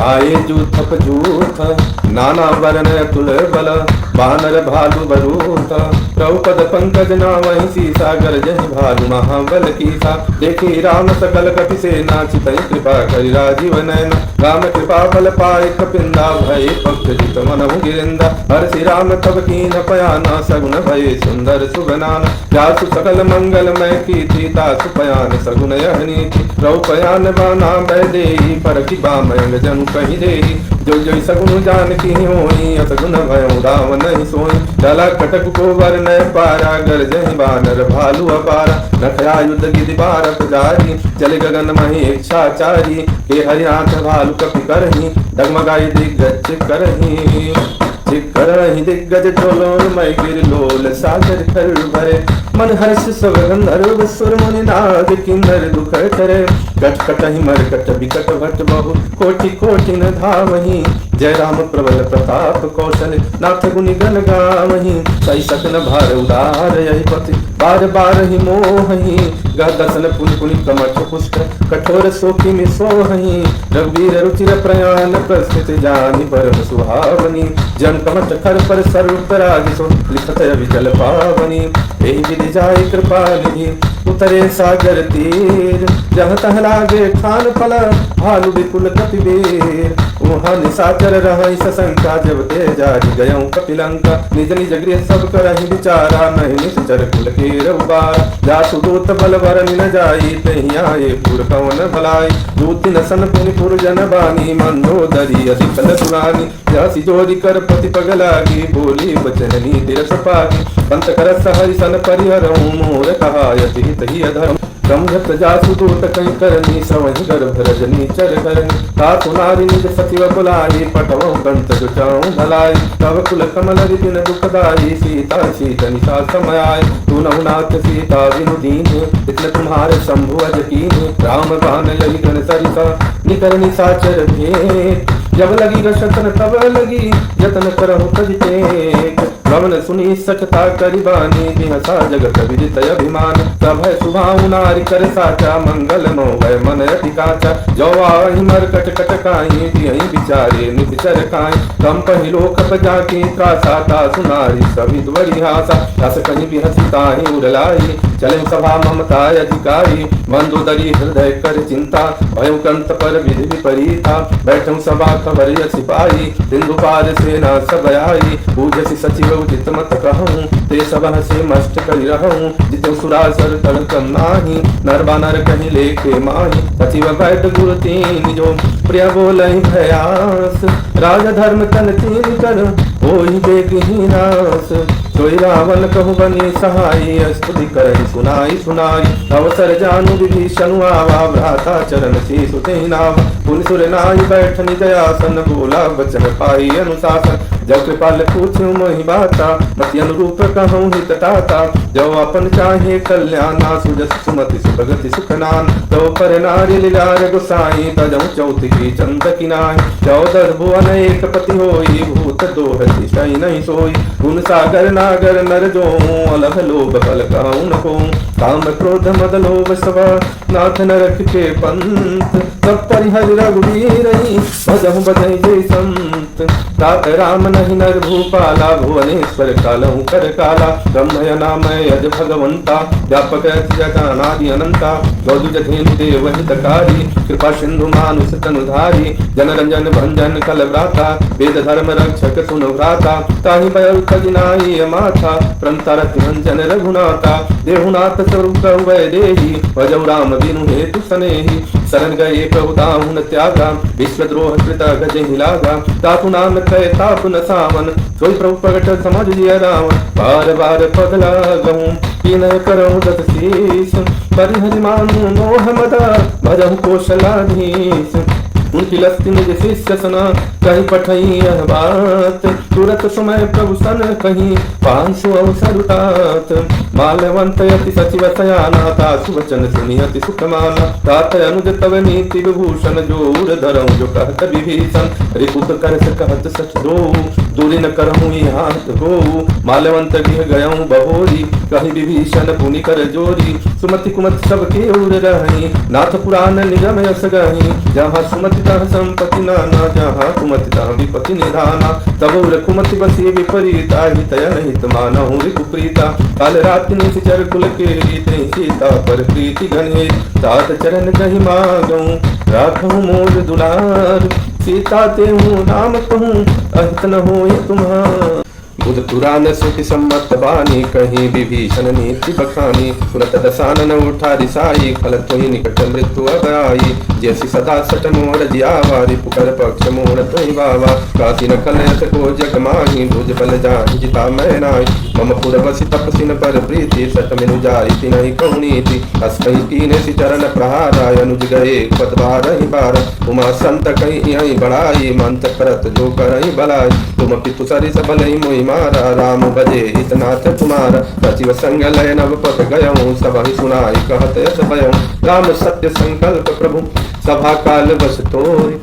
आए जूथप जूथ नाना वरण अतुल बल बानर भालु बरूथ प्रभुपद पंकज नामहि सीसा गरजहि भालु महाबल कीसा देखी राम सकल कपि सेना चितहि कृपा करि राजीव नैना राम कृपा बल पाए कपिंदा भय पक्ष जित मनहु गिरिंदा हर्षि राम तब कीन पयाना सगुन भय सुंदर सुगनाना जासु सकल मंगलमय कीर्ति तासु पयान सगुन यह नीति प्रभु पयान बाना बह देहि परखि बामयंग जनु कहि देहि जो जो सगुन जान की होई असगुन भयउ राम नहीं सोई चला कटक को वर न पारा गर जहि बानर भालु अपारा नखरा युद्ध गिरि बारक जारी चले गगन महि इच्छाचारी हे हरिनाथ भालु कपि करहि डगमगाई दिग्गज करहि करहि दिग्गज टोलोन मय गिर लोल सागर कर भरे मन हर्ष सब गंधर्व सुर मुनि नाग किन्नर दुख करे कट कटहि मरकट विकट भट बहु कोटि कोटि न धावहि जय राम प्रबल प्रताप कौशल नाथ गुनि गण गावहि सही सकन भार उदार यही पति बार बार ही मोहि गह दसन पुनि पुनि कमठ पुष्ट कठोर सोखि में सोहि रघुवीर रुचिर प्रयाण प्रस्थित जानि परम सुहावनी जन कमठ खर पर सर्व पराग सो लिखत विजल पावनी एहि विधि जाय कृपा निधि उतरे सागर तीर जहाँ तह लागे खान फल भालु विपुल कपिवीर वहाँ निशाचर रहि सशंका जब ते जारी गयऊं कपिलंका निज निज गृह सब करहि विचारा नहीं निश्चर कुल के रघुबार जासु दूत बल वरनि न जाई तहि आए पुर कवन भलाई दूत नसन पुनि पुर जन बानी मंदोदरी अधिकल सुरानी जासी जोरी कर पति पग लागी बोली बचन नीति रस पागी पंत कर सहरि सन परिहरऊं मोर कहायति हित ही अधर्म समझत जासु दूत कहीं करनी श्रवहि गर्भ रजनी चर करनी तासु नारी निज सचिव बुलाई पटवहु कंठ जुटाऊं भलाई तव कुल कमल रिदिन दुखदाई सीता शीत निशा समयाय तू नहुनाथ सीता विनु दीन इतने तुम्हारे शंभु अज कीन राम बान लगी गण सरिसा निकर निशाचर भेंट जब लगी रशतन तब लगी जतन करहु तज टेक रमन सुनी सठता करिबानी बिहसा जगत विदित अभिमान सभय सुभाऊ नारी कर साचा मंगल मोह मन अति काचा जो आहि मर कट कट काई बिहि विचारे निचर काई कम पहिलो खप जाकी त्रासाता सुनारी सभी बड़ी हासा रस कहीं भी हंसिताही उड़लाई चले सभा ममता अधिकारी मंदोदरी हृदय कर चिंता भय कंत पर विधि विपरीता बैठू सभा खबर सिपाही सिंधु पार सेना सब आई पूजसी सचिव उचित मत कहूँ ते सब से मस्त कर रहूँ जिते सुरासर तड़कम नाही नर बानर कहीं लेके माही सचिव बैठ गुरु तीन जो प्रिय बोल भयास राज धर्म तन तीन कर ओहि देखी नास सोई रावण कहु बनी सहाय स्तुति करहि सुनाई सुनाई अवसर जानु विभीषण आवा भ्राता चरण शीसु तेहि नावा पुनि सुर नाई बैठ निज आसन बोला वचन पाई अनुशासन जब कृपाल पूछ्यु मोहि बाता मति अनुरूप कहूँ हित टाता जो अपन चाहे कल्याणा सुजस सुमति सुभगति सुखनान तो पर नारी लीलार गुसाई तजौ चौथ की चंद किनाई चौदह भुवन एक पति होई भूत दोह दिशाई नहीं सोई गुण सागर नागर नर जो अलग लोभ फल कहूँ न को काम क्रोध मद लोभ सब नाथ नरक के पंथ सब परिहर रघुवीर भजहु बधै जय संत राम नहीं नर भूपाला भुवनेश्वर कालहु कर काला ब्रह्मय नामय यज भगवंता व्यापक जगनादि अनंता गौदु जधेनु देव हितकारी कृपा सिंधु मानुष तनुधारी जन रंजन भंजन कल व्राता वेद धर्म रक्षक सुन व्राता ताहि बयल खजिनाई माथा प्रंतर रंजन रघुनाथा देहुनाथ स्वरूप वै देहि भजौ राम बिनु हेतु सनेहि शरण गए प्रभु ताहु न त्यागा विश्वद्रोह कृत गज हिलागा तातु नाम कह तापु न सावन सोई प्रभु प्रगट समझ लिया रावण बार बार पगला गहूँ की न करऊँ दत शीस परिहरि मानु मोह मदा भजहु कौशलाधीश उनकी लस्ती निज शिष्य सना कहीं पठई यह बात तुरत समय प्रभु सन कहीं 500 अवसर उतात मालवंत यति सचिव सयानाता सुवचन सुनियति सुखमाना तात अनुज तव नीति विभूषण जो उड़ धरऊँ जो कहत विभीषण रिपुत कर कहत सच दो दूरी न करऊँ हाथ हो मालवंत गृह गयऊँ बहोरी कहीं विभीषण पुनि कर जोरी सुमति कुमति सबके उड़ रही नाथ पुराण निगम यस गही जहाँ सुमति तह संपत्ति नाना जहाँ कुमति तह विपत्ति निधाना तब रघुमति बसी विपरीता हितय हित मानहु रिपुप्रीता काल रात निचर कुल के रीते सीता पर प्रीति घने तात चरण कहि मागऊँ राखहु मोर दुलार सीता तेहु नाम कहूँ अहित न होय तुम्हार बुध पुराण सुखि सम्मत बानी कहीं विभीषण नीति बखानी सुरत दसानन उठा रिसाई खल तुहि निकट मृत्यु अबराई जैसी सदा सट मोर जियावा रिपुकर पक्ष मोर तुहि बावा काशी न कलयत को जग माही भुज बल जाहि जिता मैं नाई मम पुर बसि तपसिन पर प्रीति सट मिनु जाई तिनहि कहुनीति अस्कहि कीने सि चरण प्रहारा अनुज गए पद बारहि बार उमा संत कहीं यही बड़ाई मंत करत जो करहि बलाई तुम पितु सरिस बलहि मोहि मारा राम भजे हितनाथ तुम्हारा सचिव संग लय नव पथ गयऊँ सब ही सुनाई कहत यस भयऊँ राम सत्य संकल्प प्रभु सभा काल बस तोरी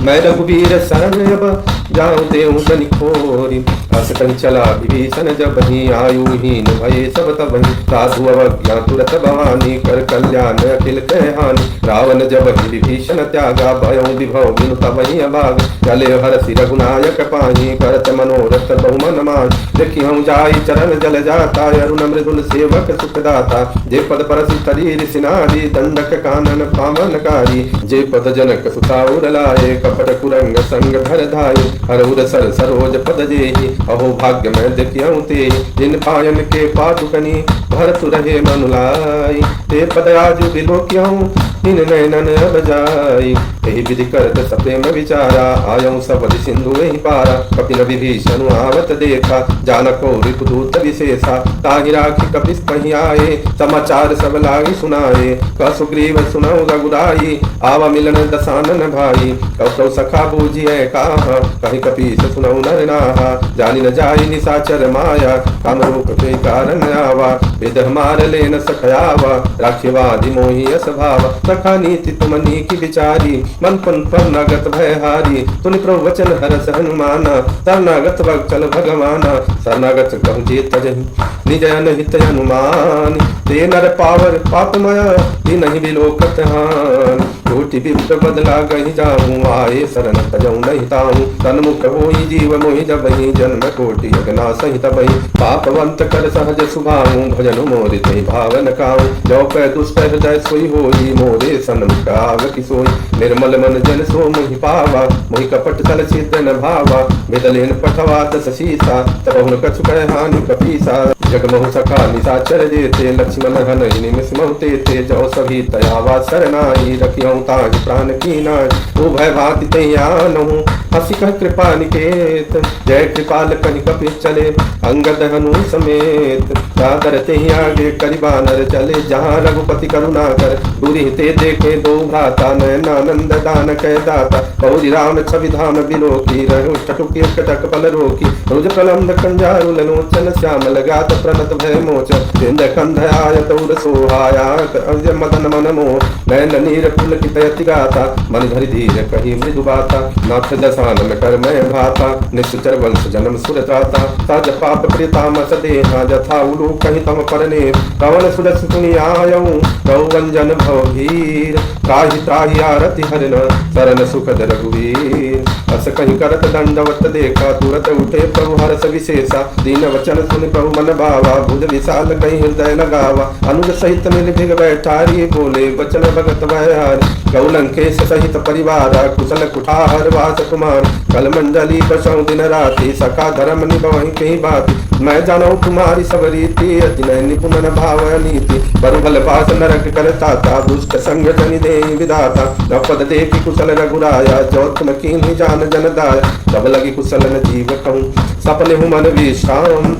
मैं रघुवीर शरण अब जाऊँ देव तनि खोरी अस कहीं चला विभीषण जब ही आयुहीन भये सब तब साधु अवज्ञा तुरत भवानी कर कल्याण अखिल कहहानि रावण जब ही विभीषण त्यागा भयऊँ विभव बिनु तब ही अभाग चले हरसि रघुनायक पाही करत मनोरथ बहुमन मान देखी हम जाई चरण जल जाता अरुण मृदुल सेवक सुखदाता जे पद परसि शरीर सिनारी दंडक कानन पावनकारी जे पद जनक सुताउर लाए कपट कुरंग संग धर धाये हर उर सर सरोज पद जेहि अहो भाग्य मैं देखियऊँ ते जिन पायन के पादुकनी भरत रहे मनुलाई ते पद आज बिलोक्यऊँ इन नैनन अब जाई यही विधि करत सप्रेम विचारा आयऊँ सबद सिंधु वही पारा कपिन विभीषण आवत देखा जानको रिपुदूत विशेषा ताहि राखी कपिस कहीं आए समाचार सब लागी सुनाए कसुग्रीव सुनऊ रघुराई आवा मिलन दसानन भाई कौ सखा बूझिए कहा कहीं कपीस सुनऊ नर नाहा जानी न जाई निशाचर माया काम रूप के कारण आवा वेद मार ले न सखयावा राख्यवादि मोहि स्वभाव सखा नीति तुम नीति विचारी, मन पन पर नागत भय हारी, तुनि प्रभु वचन हरस हनुमाना, शरणागत वत्सल भगवाना, शरणागत कहु जे तजहि, निज अनहित हनुमान, ते नर पावर पापमय, ते नहीं बिलोकत हान, कोटि विप्र बदला गहि जाऊँ, आए शरण तजौ नहीं ताऊँ, तन्मुख होई जीव मोहि जबहि, जन्म कोटि अगना सहित बहि, पापवंत कर सहज सुभाऊँ, भजन मोरि ते भावन काऊँ, जो पै दुष्ट हृदय सोई होई, मोरे सन्मुख आवति सोई, निर्मल मन जन सो मोहि पावा, मोहि कपट छल छिद्र न भावा, विदलेन पठवा दस सीसा, तबहुन कछु कह हानि कपीसा, जगमोह सखा निशाचर जेते, लक्ष्मण हनहि निमिष महु तेते, जो सभी तयावा सरनाई, रखियौ ताहि प्राण कीनाय, ओ भय भाति तहि आनहु, हँसी कह कृपा निकेत, जय कृपाल कहि कपि चले, अंगद हनु समेत, सादर तेहि आगे करि बानर चले, जहाँ रघुपति करुणा कर, दूरी ते देखे दो भ्राता, नयनानंद दान कह दाता, बहुरी राम छवि धाम बिलोकी, रहु चटुकी कटक पल रोकी, रुज प्रलम्ब कंजारु लोचन, श्यामल गात प्रणत भय मोचन, बिंद कंध आयत उर सोहायात, अंज मदन मन मोह, नयन नीर पुलकित यति गाता, मन धरि धीर कही मृदु बाता, नाथ दशान में कर मैं भाता, निश्चर वंश जन्म सुर त्राता, साज पाप प्रियतामस देहा, जथा उलू कहि तम परने, कवन सुरस सुनि आयऊँ, कहु वंजन भव भीर, त्राहि त्राहि आरति हरिन, शरण सुखद रघुवीर, अस कहीं करत दंडवत देखा, तुरत उठे प्रभु हरस विशेषा, दीन वचन सुनि प्रभु मन भावा, भुज विशाल कहीं हृदय लगावा, अनुज सहित मिल भिग बैठारी, बोले वचन भगत भयारी, गौ लंकेश सहित परिवारा, कुशल कुठार वास कुमार, कल मंडली बसौ दिन राति, सखा धर्म निभहि कहीं बाती, मैं जानू तुम्हारी सब रीति, अति नय निपुण न भाव नीति, बरुभल पास नरक करता था, दुष्ट संग जनि देहि विधाता, नपद देखि कुशल रघुराया, जो तुम कीन्हि जान जन दाया, जब लगी कुशल न जीव कहूँ, सपने हूँ मन विश्राम,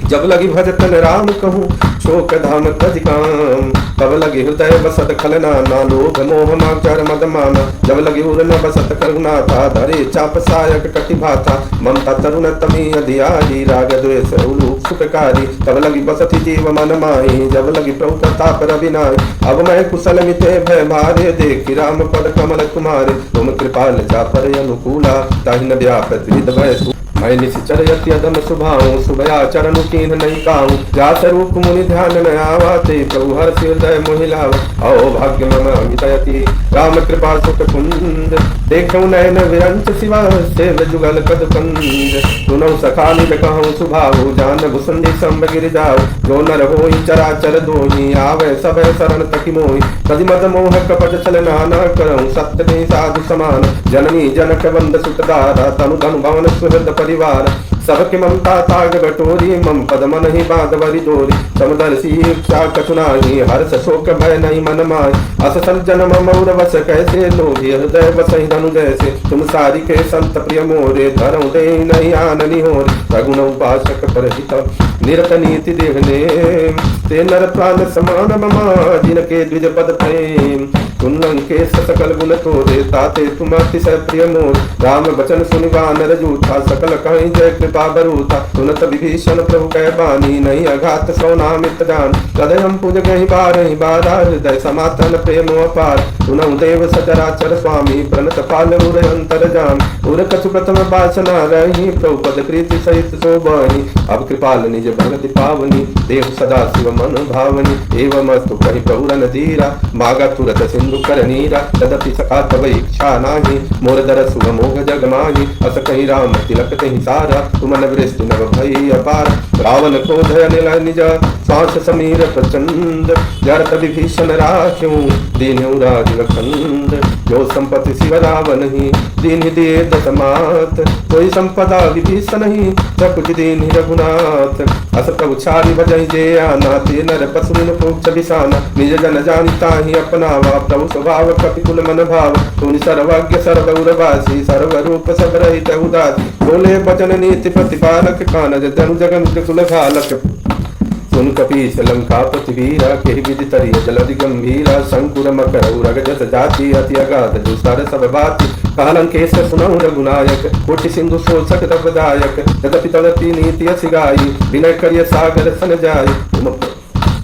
जब लगी भजतन राम कहूँ, शोक धाम तज काम, तब लगे हृदय बसत खलना, ना लोभ मोह माचर मद माना, जब लगे उर न बसत करुणा था, धरे चाप सायक कटि भाता, ममता तरुण तमी अधियारी, राग द्वेष उलूक सुखकारी, तब लगी बसति जीव मन माही, जब लगी प्रभु प्रताप रविनाई, अब मैं कुशल मिते भय मारे, देखि राम पद कमल तुम्हारे, तुम कृपाल जा पर अनुकूला, ताहि न व्यापत विद भय, मैं निश्चर यति अदम सुभाऊँ, सुभया चरण कीन्ह नहीं काऊँ, व्यास रूप मुनि ध्यान न आवाते, प्रभु हर हृदय मोहिलाव, आओ भाग्य मम अमितयति, राम कृपा सुख कुंज, देखौ नयन विरंच शिवा, सेव जुगल कद कंज, सुनौ सखा निज कहूँ सुभाऊ, जान भुसुंडी संब गिर जाऊ, जो नर होई चराचर दोही, आवे सब शरण तकी मोहि, तदि मद मोह कपट छल नाना, करऊँ सत्य नहीं साधु समान, जननी जनक वंद सुत दारा, तनु धनु भवन सुहृद परिवार, सबके ममता ताग बटोरी, मम पद मन ही बांधवरी डोरी, समदर्शी इच्छा कछु नाही, हर्ष शोक भय नहीं मन माय, अस सज्जन मौर वस कैसे, लोभी हृदय बसहि धनु जैसे, तुम सारी के संत प्रिय मोरे, धरऊ दे नहीं आननि होरे, सगुण उपासक परहित, निरत नीति देहने, ते नर प्राण समान ममा, जिनके द्विज पद प्रेम, तुम लंकेश सकल गुण तोरे, ताते तुम अतिशय प्रिय मोर, राम वचन सुनि वानर जूठा, सकल कहीं जय कृपा बरूथा, सुनत विभीषण प्रभु कह बानी, नहीं अघात सो नामित जान, तदय हम पूज गहि बारहि बारा, हृदय समातन प्रेम अपार, सुनऊ देव सचराचर स्वामी, प्रणत पाल उर अंतर जान, उर कछु प्रथम वासना रही, प्रभु पद कृति सहित शोभहि, अब कृपाल निज भगति पावनी, देव सदा शिव मन भावनी, एवं अस्तु कहि प्रभु रन धीरा, मागा तुरत सिंधु कर नीरा, तदपि सखा तब इच्छा नाही, मोर दर सुख मोह जग माही, अस कहि राम तिलक तेहि सारा, तुमन वृष्टि नव भई अपार, रावण क्रोध अनिल निज, सांस समीर प्रचंड, जरत विभीषण राख्यूं, दीन्हु राज लखंड, जो संपत्ति शिव रावण ही, दीन्हि दिए दशमात, कोई संपदा विभीषण ही, सब कुछ दीन्हि रघुनाथ, अस प्रभु छारी भजहि जे आना, ते नर पशु पूछ बिसाना, निज जन जानिता ही अपनावा, प्रभु स्वभाव कपिकुल मन भाव, तुनि सर्वज्ञ सर्वउरवासी, सर्व रूप सब रहित उदासी, बोले बचन नीति प्रतिपालक, कानज जनु जगन कुल घालक, सुन कपीस लंका पृथ्वीरा, के विधि तरिय जलधि गंभीरा, शंकुर मकर उरग जस जाति, अति अगाध दुस्तर सब बाति, कहलंकेश सुनऊ रघुनायक, कोटि सिंधु शोषक तपदायक, यद्यपि तदपि नीति असि गाई, विनय करिय सागर सन जाई,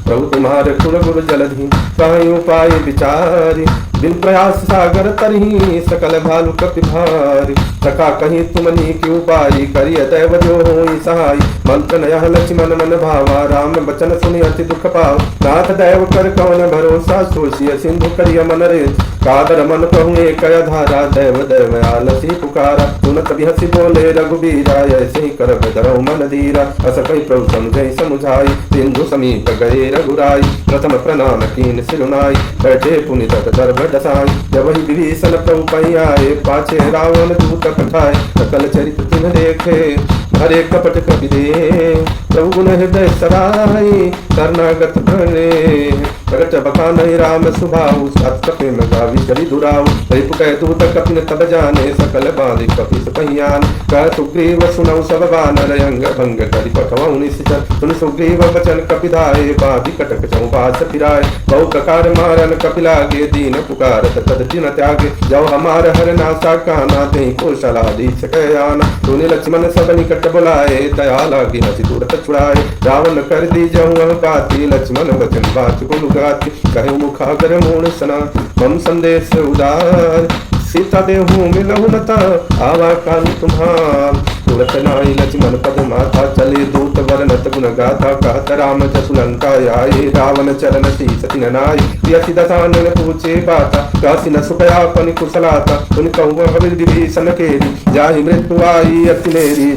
प्रभु तुम्हारे कुल गुरु जलधि कहीं उपाय विचारी बिन प्रयास सागर तरही सकल भालु कपि भारी थका कहीं तुमनी की उपाय करिय दैव जो होई सहाय मंत्र नयह लक्ष्मण मन भावा राम बचन सुनि अति दुख पाव नाथ दैव कर कौन भरोसा सोचिय सिंधु करिय मन रे कादर मन कहूँ एक धारा दैव दैव आलसी पुकारा सुनत भी हसी बोले रघुबीरा ऐसे ही कर धरो मन धीरा अस कही प्रभु समझई समुझाई सिंधु समीप गए रघुराई प्रथम प्रणाम कीन सिरुनाई बैठे पुनि तट दर्भ दसाई जब ही विभीषण प्रभु पई आए पाछे रावण दूत पठाए सकल चरित तिन्ह देखे हरे कपट कपि दे प्रभु गुण हृदय सराई शरणागत बने प्रगट बखान राम सुभाऊ सात कपे में गावी चली दुराऊ रिपु कह दूत कपिन तब जाने सकल बांधि कपि सपहियान कह सुग्रीव सुनऊ सब बानर अंग भंग करि पठवऊ निश्चर सुन सुग्रीव बचन कपिधाए बांधि कटक चौपास फिराए बहु प्रकार मारन कपि लागे दीन पुकारत तद तिन त्यागे जौ हमार हर नासा काना तेहि को सलाह दीछ कयाना सुनि लक्ष्मण सब निकट बुलाए दया लागी हसी तुरत छुड़ाए रावण कर दी जऊ बाती लक्ष्मण बचन बात को लुगाती कहे मुखागर मूण सना मम संदेश उदार सीता देहूँ मिलहु नता आवा काल तुम्हार तुरत नाई लक्ष्मण पद माथा चले दूत वर्णत गुण गाथा कहत राम जसुलंका आए रावण चरण शीस तिन नाई यति दसानन पूछे बाता काशी न सुखया पनि कुशलाता सुन कहूँ हविर विभीषण केरी जाहि मृत्यु आई अति मेरी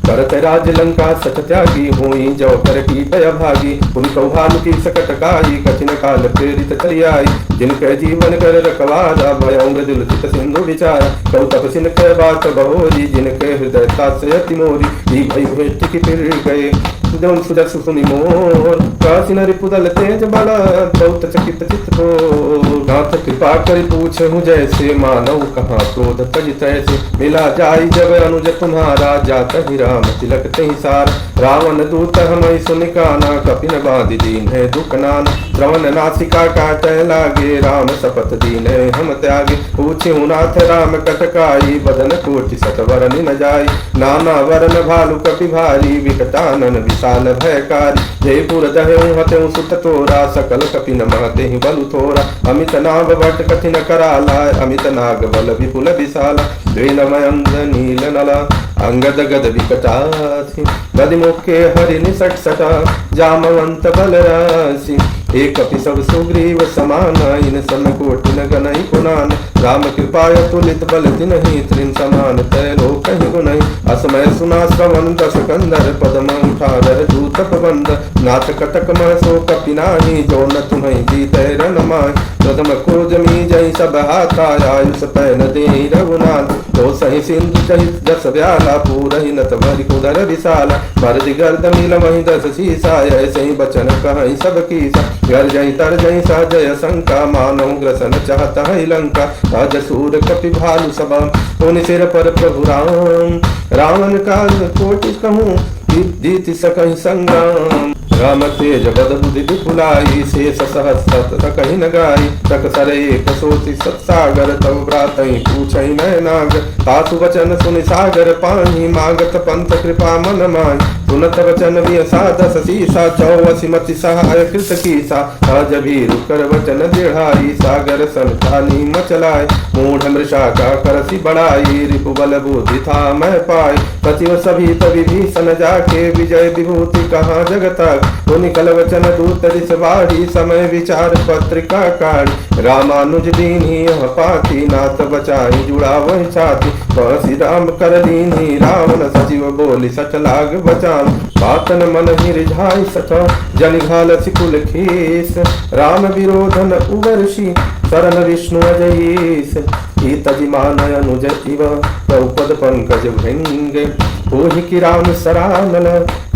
करत राज लंका सच त्यागी होई जो कर की दया भागी उन कौभानु की सकट काई कठिन काल प्रेरित चली आई जिनके जीवन कर रखवारा भय मृदुल चित सिंधु विचार कौ तपसिन के बात बहोरी जिनके हृदय तास्य अति मोरी भई भेट की फिर गए जौन सुदर्श सुनि मोर काशी नरि पुदल तेज बड़ा बहुत चकित चित हो नाथ कृपा कर पूछे हूँ जैसे मानव कहाँ क्रोध तजित ऐसे मिला जाई जब अनुज तुम्हारा जात ही राम तिलक तहि सार रावण दूत हमई सुनि काना कपिन बांधि दीन है दुख नान श्रवण नासिका काट लागे राम शपथ दीन है हम त्यागे पूछे नाथ राम कटकाई बदन कोटि सतवरन न जाई नाना वरन भालु कपि भारी विकटानन विशाल भयकारी जयपुर दहेऊ हतेऊ सुत तोरा सकल कपिन महते ही बलु थोरा अमित नाग वट कठिन कराला अमित नाग बल विपुल विशाला द्विनमयंद नील नला अंगद गद विकटासी गद मुखे हरि निसट सटा जामवंत बल राशि एक कपि सब सुग्रीव समाना इन सन कोटि न गनई पुनान राम कृपाय तुलित बल तिनहि त्रिन समान तय लोक ही गुनहि असमय सुना श्रवण दस कंदर पदम उठार दूत प्रबंध नाथ कटक मह सो कपि नाही जो न तुम्हि जीतै रनमाय प्रथम क्रोध मी जय सब हाथा आयुष पैन दे रघुनाथ तो सही सिंधु सहित दस व्याला पूरहि नत भरि कुदर विशाला भर दिगर्द मिल वही दस शीसा ऐसे ही बचन कहीं सब कीसा घर जय तर जय सा जय शंका मानव ग्रसन चाहता है लंका राज सूर कपि भालु सब पुनि सिर पर प्रभु राम रावण काल कोटि कहूँ दीति सकहि संग्राम राम तेज बद बुद्धि विपुलाई शेष सहस्र कहीं न गाई तक सर एक सोचि सत्सागर तब प्रातः पूछई मैं नाग तासु वचन सुनि सागर पानी मागत पंथ कृपा मन मान सुनत वचन साधस सीसा चौवसी मति सहाय कृत कीसा आज भी रुकर वचन दृढ़ाई सागर संतानी मचलाय मूढ़ मृषा का करसी बढ़ाई रिपु बल बुद्धि था मैं पाई पतिव सभी तभी भीषण जाके विजय विभूति कहाँ जगता तो निकल वचन दूत रिसवाड़ी समय विचार पत्रिका काढ़ी रामानुज दीनी यह पाती नाथ बचाई जुड़ा वही छाती बसी राम कर लीनी रावण सजीव बोली सच लाग बचान पातन मन ही रिझाई सच जन घाल सिकुल खीस राम विरोधन उवर्षि शरण विष्णु अजयीस तजि मानय अनुज इव प्रौपद पंकज भृंग ओहि की राम सरानल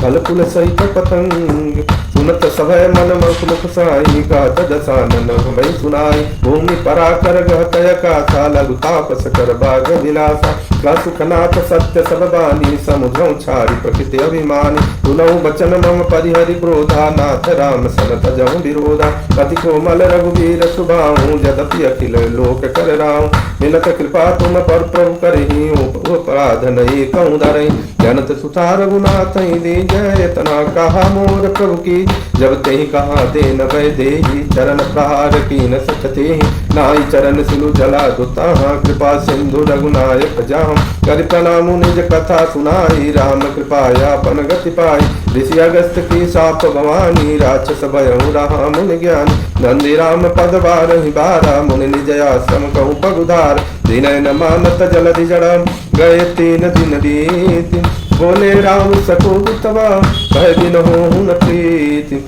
फलकुल सहित पतंग सुनत सभय मन मुख साई गात दसानन भई सुनाई भूमि पराकर गहतय काथा लघु तापस कर बाग विलासा का सुखनाथ सत्य सब बानी समुद्रों छारी प्रकृति अभिमानी सुनऊ बचन मम परिहरि क्रोधा नाथ राम सनत जहु विरोधा पति कोमल रघुवीर सुभाऊ जदपि अखिल लोक कर राऊ मिलत कृपा तुम पर प्रभु करही अपराध नहीं कहूँ धरही जनत सुता रघुनाथ दीन जय इतना कहा मोर प्रभु की, जब ते कहा दे न भय देही, चरण प्रहार की न सकते, नाई चरण सिलु जला दुता, कृपा सिंधु रघुनायक जाम, कर प्रणाम निज कथा सुनाई, राम कृपाया पन गति पाई, ऋषि अगस्त की साप भवानी, राक्षस भयउ रहा मुनि ज्ञान, नंदी राम पद बारहि बारा, मुनि निज आश्रम कहु पगुधार, दिनय न मानत जलधि जड़म, गए 3 दिन रीति, बोले राम सकुब तवा, कह दिन हो न प्रीति,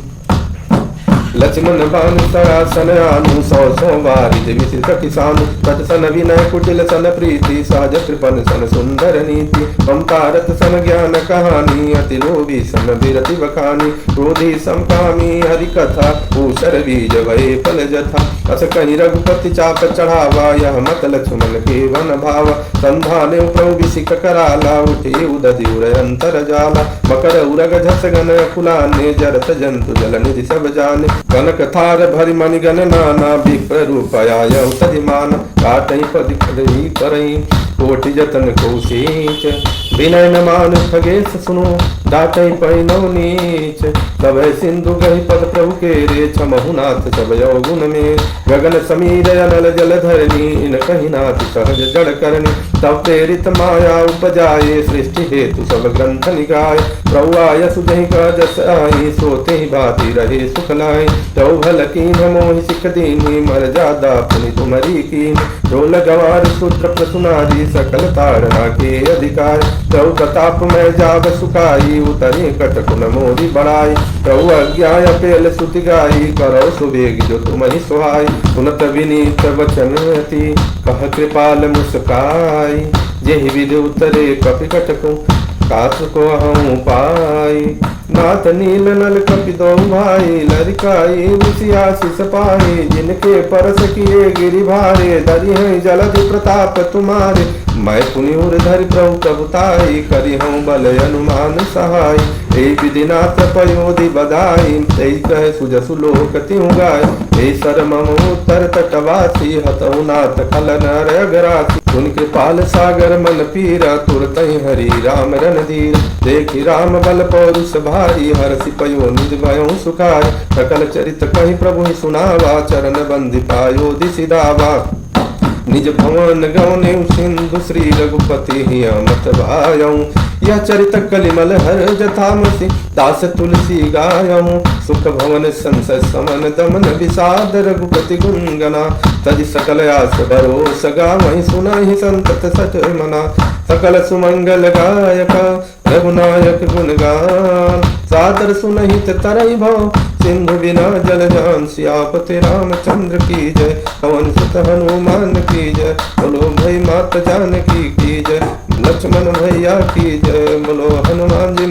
लक्ष्मण बान सरासन आनु, 100 वारि मिश्रित किसानु, तट सन विनय कुटिल सन प्रीति, सहज कृपन सन सुंदर नीति, ममता रत सन ज्ञान कहानी, अति लोभी सन विरति बखानी, क्रोधी समकामी हरि कथा, ऊषर बीज वै फल जथा, अस कहीं रघुपति चाप चढ़ावा, यह मत लक्ष्मण के वन भावा, संधाने प्रभु विसिक कराला, उठे उदधि उर अंतर जाला, मकर उरग झस गन कुलाने, जरत जंतु जल निधि सब जाने, कनक थार भरि मणि गण नाना, विप्र रूप आय तदिमान, काटहि पद खलहि करहि, कोटि जतन को सींच, विनय न मान खगेश सुनो, डाटहि पैनौ नीच, तब सिंधु गहि पद प्रभु के रे, छमहु नाथ सब यौगुन में, गगन समीर अनल जल धरनी, इन कहि नाथ सहज जड़ करनी, तब प्रेरित माया उपजाए, सृष्टि हेतु सब ग्रंथ निगाय, प्रभु आय सुधहि का जस आई, सोते ही भांति रहे सुख लाए, तो भल कीन मोहि सिख दीनी, मर जादा पुनि तुम्हारी कीन, रोल गवार सूत्र प्रसुनारी, सकल तारना के अधिकार, तो प्रताप में जाग सुखाई, उतरे कटकुन मोरी बढ़ाई, तो अज्ञाय पेल सुति गाई, करो सुबेग जो तुम्हारी सुहाई, सुनत विनीत वचन अति, कह कृपाल मुस्काई, जेहि विधि उतरे कपि कटकु, कास को हम पाई, नाथ नील नल कपि दो भाई, लरिकाई विषयाशीष पाई, जिनके परस किए गिरि भारे, धरि हैं जलधि प्रताप तुम्हारे, मैं पुनि उर धरि प्रभु प्रभुताई, करि हूँ बल अनुमान सहाय, ए विधिनाथ पयोधि बधाई, ते कह सुजसु लोक तिहु गाय, ए सर मम उत्तर तटवासी, हतहु नाथ खल नर अगरासी, उन कृपाल सागर मन पीरा, तुरत हरि राम रणधीर, देखि राम बल पौरुष भारी, हरषि पयो निज भयो सुखाय, सकल चरित कहि प्रभु ही सुनावा, चरण बंधि पायो दिसि दावा, निज भवन गौने सिंधु श्री रघुपति मत भायऊ, यह चरित कलिमल हर जथामसी, दास तुलसी गायऊ, सुख भवन संसय समन दमन विषाद, रघुपति गुणगना, तज सकल आस भरोस गावहि, सुनहि संतत सच मना, सकल सुमंगल गायक रघुनायक गुणगान, सादर सुनहित तरहि भव, सिंधु बिना जल जान, सियापति रामचंद्र की जय, पवन सुत हनुमान की जय, बोलो भाई मात जानकी की जय, लक्ष्मण भैया की जय, बोलो हनुमान जी